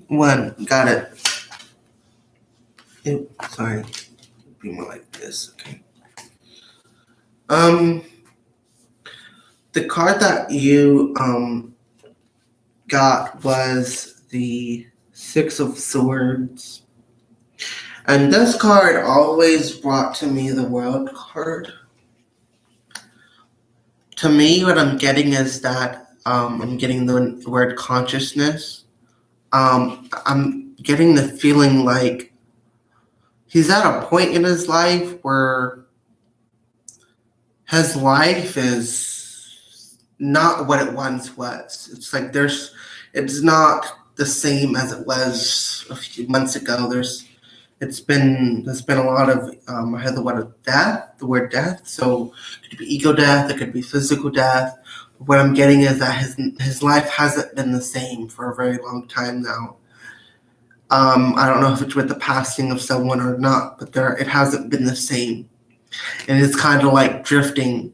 1. Got it. Sorry. Be more like this. Okay. The card that you got was the 6 of Swords. And this card always brought to me the World card. To me, what I'm getting is that I'm getting the word consciousness. I'm getting the feeling like he's at a point in his life where his life is not what it once was. It's like it's not the same as it was a few months ago. There's been a lot of I had the word death. So it could be ego death, it could be physical death. What I'm getting is that his life hasn't been the same for a very long time now. I don't know if it's with the passing of someone or not, but it hasn't been the same. And it's kind of like drifting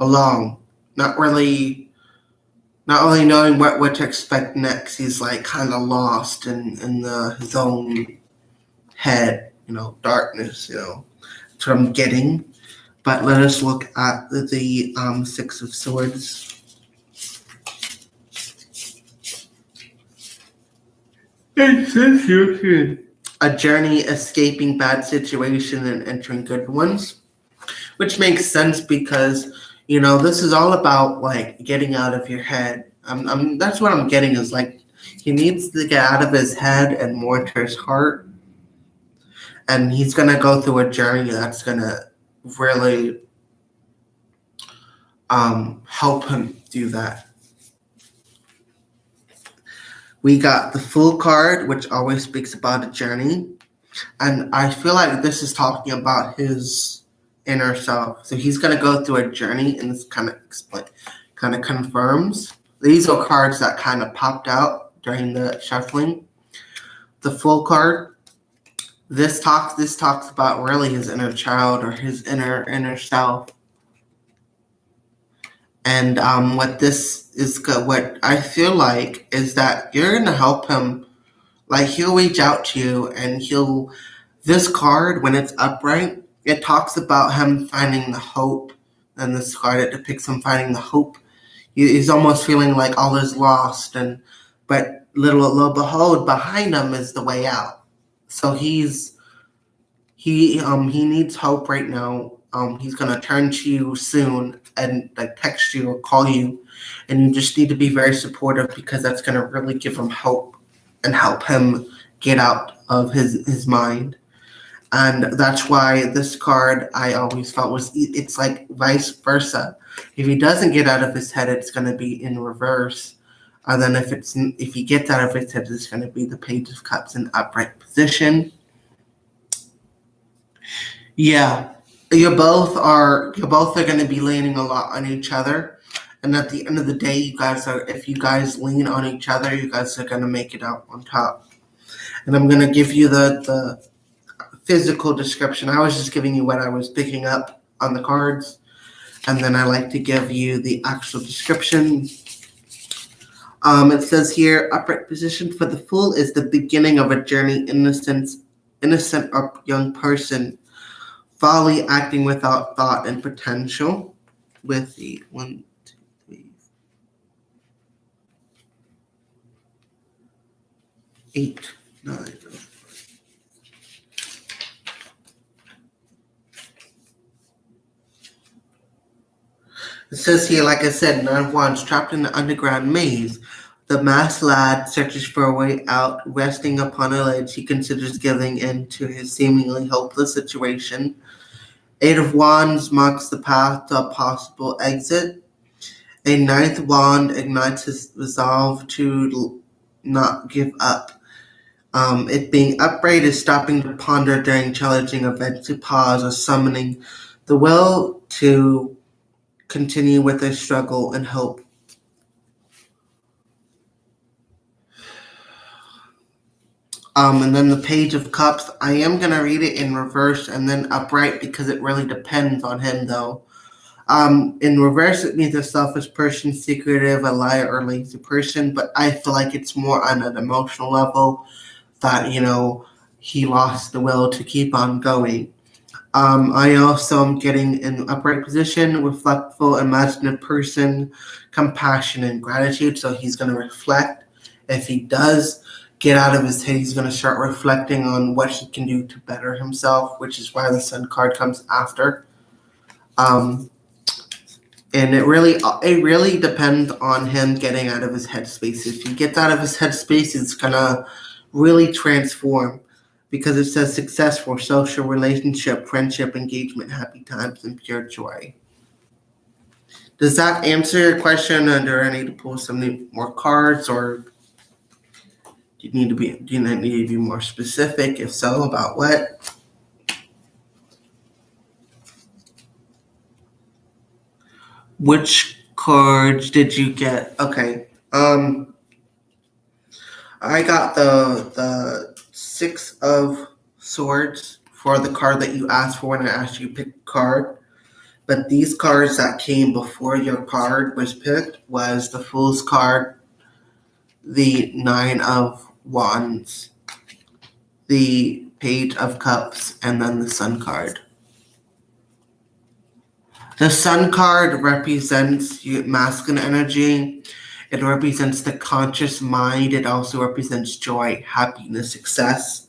along, not really knowing what to expect next. He's like kind of lost in his own head, darkness, That's what I'm getting. But let us look at the 6 of Swords. It says here, a journey escaping bad situation and entering good ones, which makes sense because, this is all about like getting out of your head. That's what I'm getting is like he needs to get out of his head and more to his heart. And he's going to go through a journey that's going to really help him do that. We got the Fool card, which always speaks about a journey. And I feel like this is talking about his inner self. So he's going to go through a journey, and this kind of confirms. These are cards that kind of popped out during the shuffling. The Fool card. This talks about really his inner child or his inner self. And what I feel like is that you're gonna help him. Like he'll reach out to you, and this card when it's upright, it talks about him finding the hope. And this card it depicts him finding the hope. He's almost feeling like all is lost, but little behold, behind him is the way out. So he needs hope right now. He's gonna turn to you soon and like text you or call you, and you just need to be very supportive because that's gonna really give him hope and help him get out of his mind. And that's why this card I always felt it's like vice versa. If he doesn't get out of his head, it's gonna be in reverse. And then if he gets out of his head, it's gonna be the Page of Cups in upright position. Yeah, you both are going to be leaning a lot on each other, and at the end of the day, if you guys lean on each other, you guys are going to make it out on top. And I'm going to give you the physical description. I was just giving you what I was picking up on the cards, and then I like to give you the actual description. It says here, upright position for the Fool is the beginning of a journey, innocent or young person. Folly, acting without thought and potential. With the 1, 2, 3, 8, 9. It says here, like I said, 9 of Wands, trapped in the underground maze. The masked lad searches for a way out. Resting upon a ledge, he considers giving in to his seemingly hopeless situation. 8 of Wands marks the path to a possible exit. A 9th wand ignites his resolve to not give up. It being upright is stopping to ponder during challenging events, to pause or summoning the will to continue with a struggle and hope. And then the Page of Cups. I am gonna read it in reverse and then upright because it really depends on him, though. In reverse, it means a selfish person, secretive, a liar, or lazy person. But I feel like it's more on an emotional level that he lost the will to keep on going. I also am getting in upright position, reflectful, imaginative person, compassion and gratitude. So he's going to reflect. If he does get out of his head, he's going to start reflecting on what he can do to better himself, which is why the Sun card comes after. Um, and it really depends on him getting out of his headspace. If he gets out of his headspace, it's going to really transform, because it says success for social, relationship, friendship, engagement, happy times, and pure joy. Does that answer your question, or do I need to pull some more cards, or do you need to be more specific? If so, about what? Which cards did you get? Okay. I got the Six of Swords for the card that you asked for when I asked you to pick a card. But these cards that came before your card was picked was the Fool's card, the Nine of Wands, the Page of Cups, and then the Sun card. The Sun card represents masculine energy. It represents the conscious mind. It also represents joy, happiness, success,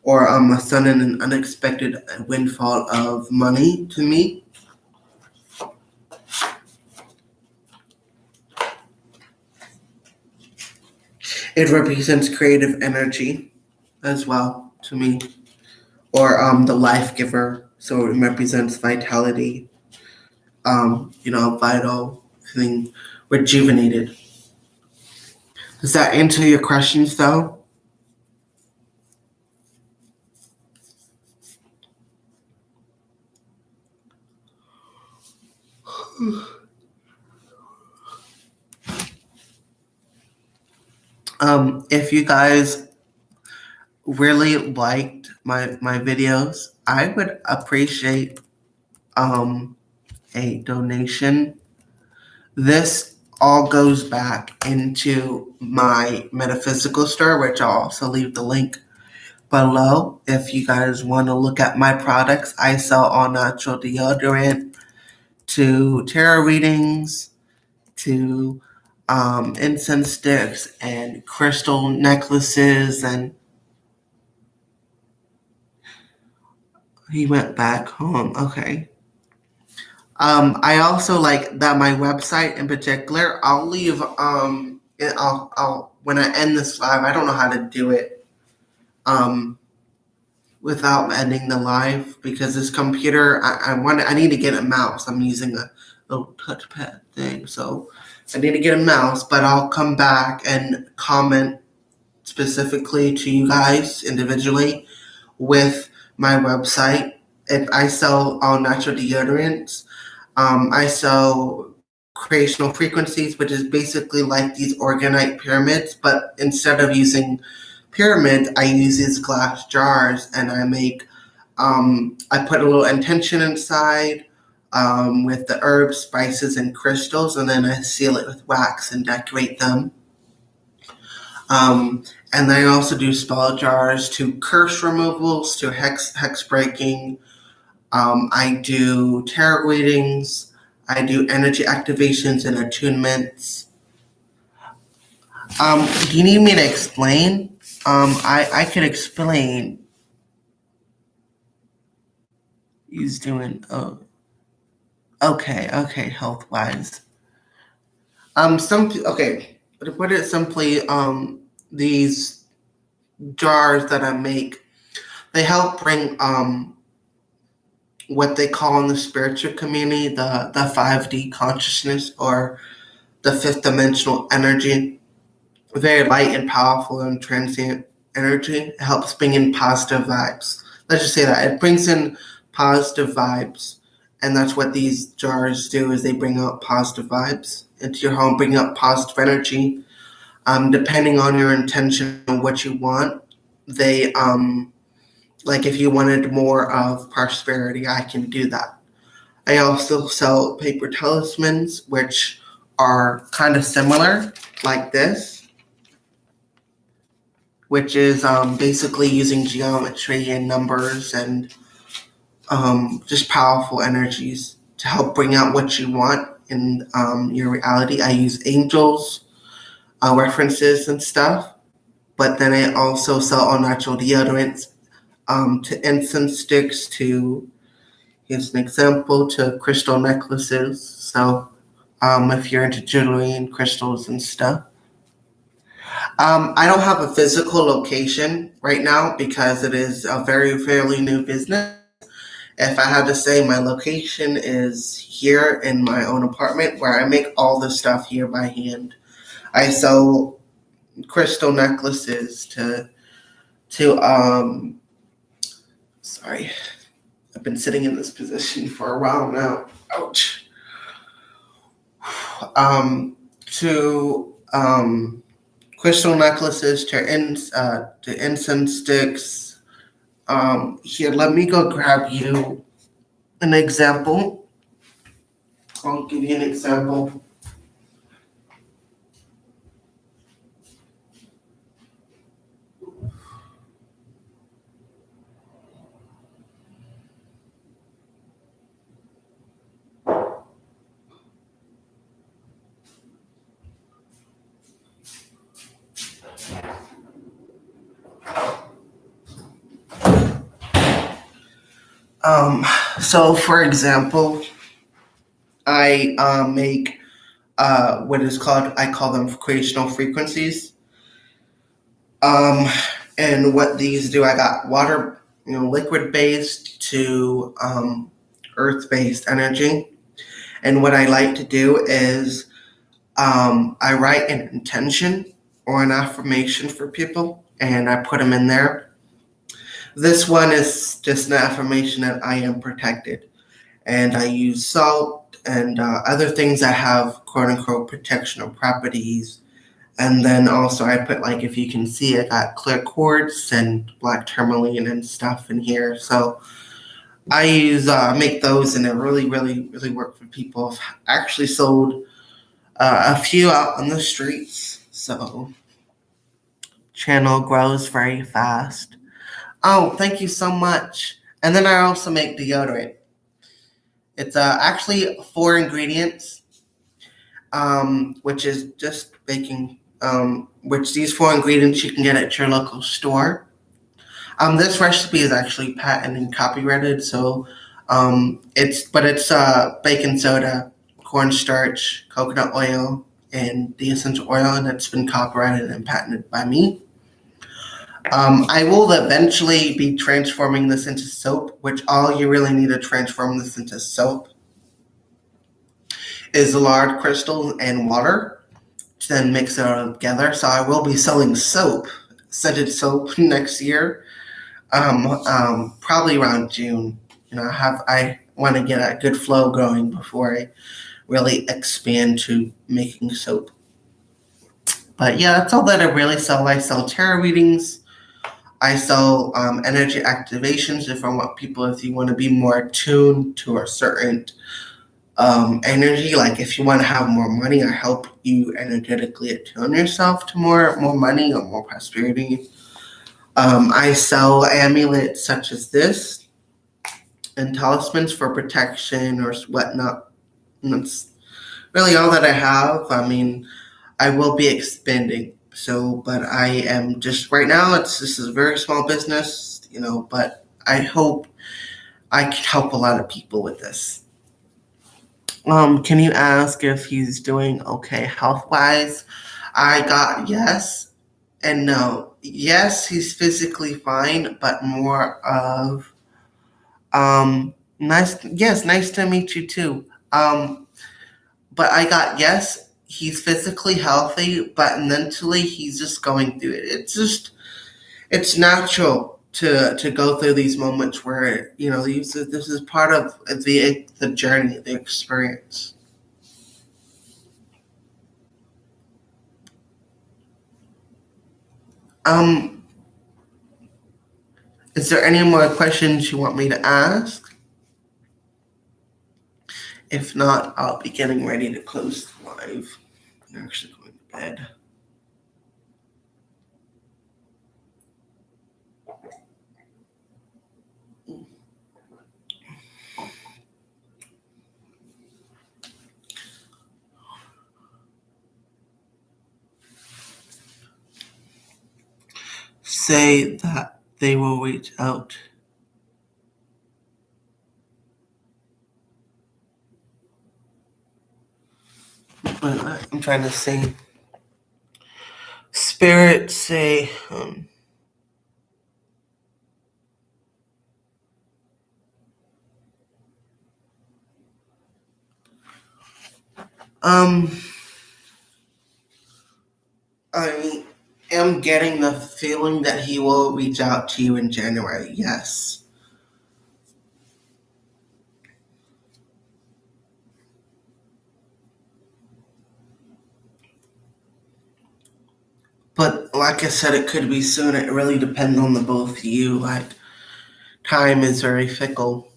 or a sudden and unexpected windfall of money to me. It represents creative energy as well to me, or the life giver. So it represents vitality, vital, feeling rejuvenated. Does that answer your questions, though? If you guys really liked my videos, I would appreciate a donation. This all goes back into my metaphysical store, which I'll also leave the link below. If you guys want to look at my products, I sell all natural deodorant, to tarot readings, to incense sticks and crystal necklaces, and he went back home. Okay. I also like that my website in particular. I'll leave. I'll when I end this live. I don't know how to do it. Without ending the live, because this computer. I need to get a mouse. I'm using a little touchpad thing, so I need to get a mouse. But I'll come back and comment specifically to you guys individually with my website. If I sell all natural deodorants. I sell creational frequencies, which is basically like these organite pyramids, but instead of using pyramids, I use these glass jars, and I put a little intention inside with the herbs, spices, and crystals, and then I seal it with wax and decorate them. And then I also do spell jars, to curse removals, to hex breaking. I do tarot readings. I do energy activations and attunements. Do you need me to explain? I could explain. He's doing. Oh, okay. Health wise. Okay. To put it simply, these jars that I make, they help bring what they call in the spiritual community the 5D consciousness, or the fifth dimensional energy. Very light and powerful and transient energy. It helps bring in positive vibes. Let's just say that. It brings in positive vibes. And that's what these jars do, is they bring out positive vibes into your home, bring out positive energy. Depending on your intention and what you want. they like if you wanted more of prosperity, I can do that. I also sell paper talismans, which are kind of similar, like this, which is basically using geometry and numbers and just powerful energies to help bring out what you want in your reality. I use angels, references, and stuff, but then I also sell all natural deodorants to incense sticks to, here's an example, to crystal necklaces. So if you're into jewelry and crystals and stuff. I don't have a physical location right now because it is a very fairly new business. If I had to say, my location is here in my own apartment where I make all the stuff here by hand. I sell crystal necklaces to sorry, I've been sitting in this position for a while now. Ouch. To crystal necklaces to incense sticks. Here, let me go grab you an example. I'll give you an example. So for example, I make what is called, I call them creational frequencies. Um, and what these do, I got water, liquid based to earth based energy. And what I like to do is I write an intention or an affirmation for people and I put them in there. This one is just an affirmation that I am protected. And I use salt and other things that have quote unquote protectional properties. And then also I put, like, if you can see, I got clear quartz and black tourmaline and stuff in here. So I use make those, and they really, really, really work for people. I've actually sold a few out on the streets. So channel grows very fast. Oh, thank you so much. And then I also make deodorant. It's actually 4 ingredients, which is just baking. Which these 4 ingredients you can get at your local store. This recipe is actually patented and copyrighted, so it's baking soda, cornstarch, coconut oil, and the essential oil, and it's been copyrighted and patented by me. I will eventually be transforming this into soap, which all you really need to transform this into soap is lard crystal and water, to then mix it all together. So I will be selling soap, scented soap next year, probably around June. I want to get a good flow going before I really expand to making soap. But yeah, that's all that I really sell. I sell tarot readings. I sell energy activations if you want to be more attuned to a certain energy. Like if you want to have more money, I help you energetically attune yourself to more money or more prosperity. I sell amulets such as this and talismans for protection or whatnot. And that's really all that I have. I mean, I will be expanding. So, but I am just right now. This is a very small business, but I hope I can help a lot of people with this. Can you ask if he's doing okay health wise? I got yes and no. Yes, he's physically fine, but more of nice. Yes, nice to meet you too. But I got yes, he's physically healthy, but mentally he's just going through it. It's natural to go through these moments where this is part of the journey, the experience. Um, Is there any more questions you want me to ask? If not, I'll be getting ready to close the live. I'm actually going to bed. Say that they will reach out. But I'm trying to say, Spirit say, I am getting the feeling that he will reach out to you in January. Yes. But like I said, it could be soon. It really depends on the both of you. Like, time is very fickle.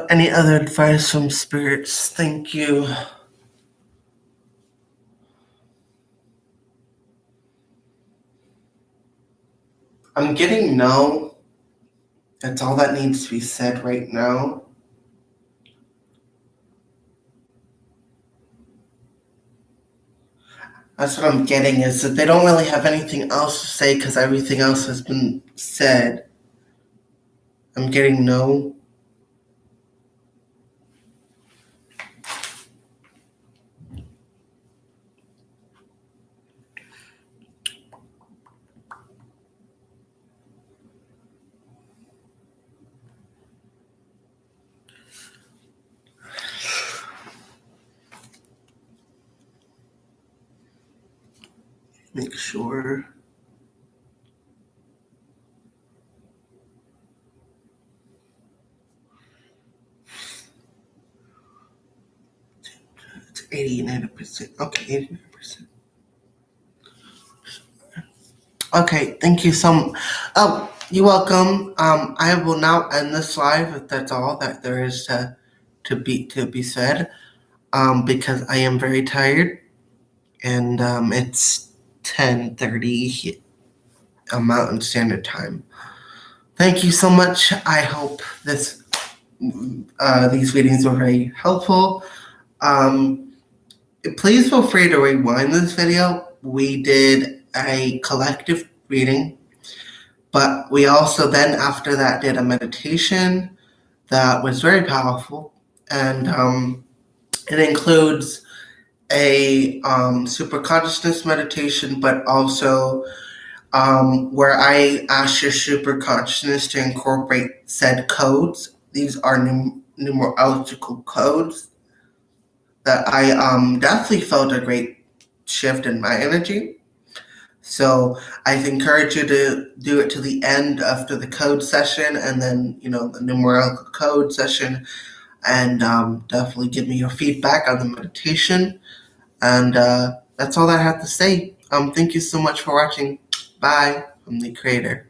Any other advice from spirits? Thank you. I'm getting no. That's all that needs to be said right now. That's what I'm getting, is that they don't really have anything else to say because everything else has been said. I'm getting no. Make sure. It's 89%. Okay, 89%. Okay, thank you so much. Oh, you're welcome. I will now end this live if that's all that there is to be said. Because I am very tired, and it's 10:30 Mountain Standard Time. Thank you so much. I hope these readings were very helpful. Please feel free to rewind this video. We did a collective reading, but we also then after that did a meditation that was very powerful, and it includes a super consciousness meditation, but also where I ask your super consciousness to incorporate said codes. These are numerological codes that I definitely felt a great shift in my energy. So I encourage you to do it to the end after the code session, and then the numerical code session, and definitely give me your feedback on the meditation. And that's all I have to say. Thank you so much for watching. Bye. I'm the creator.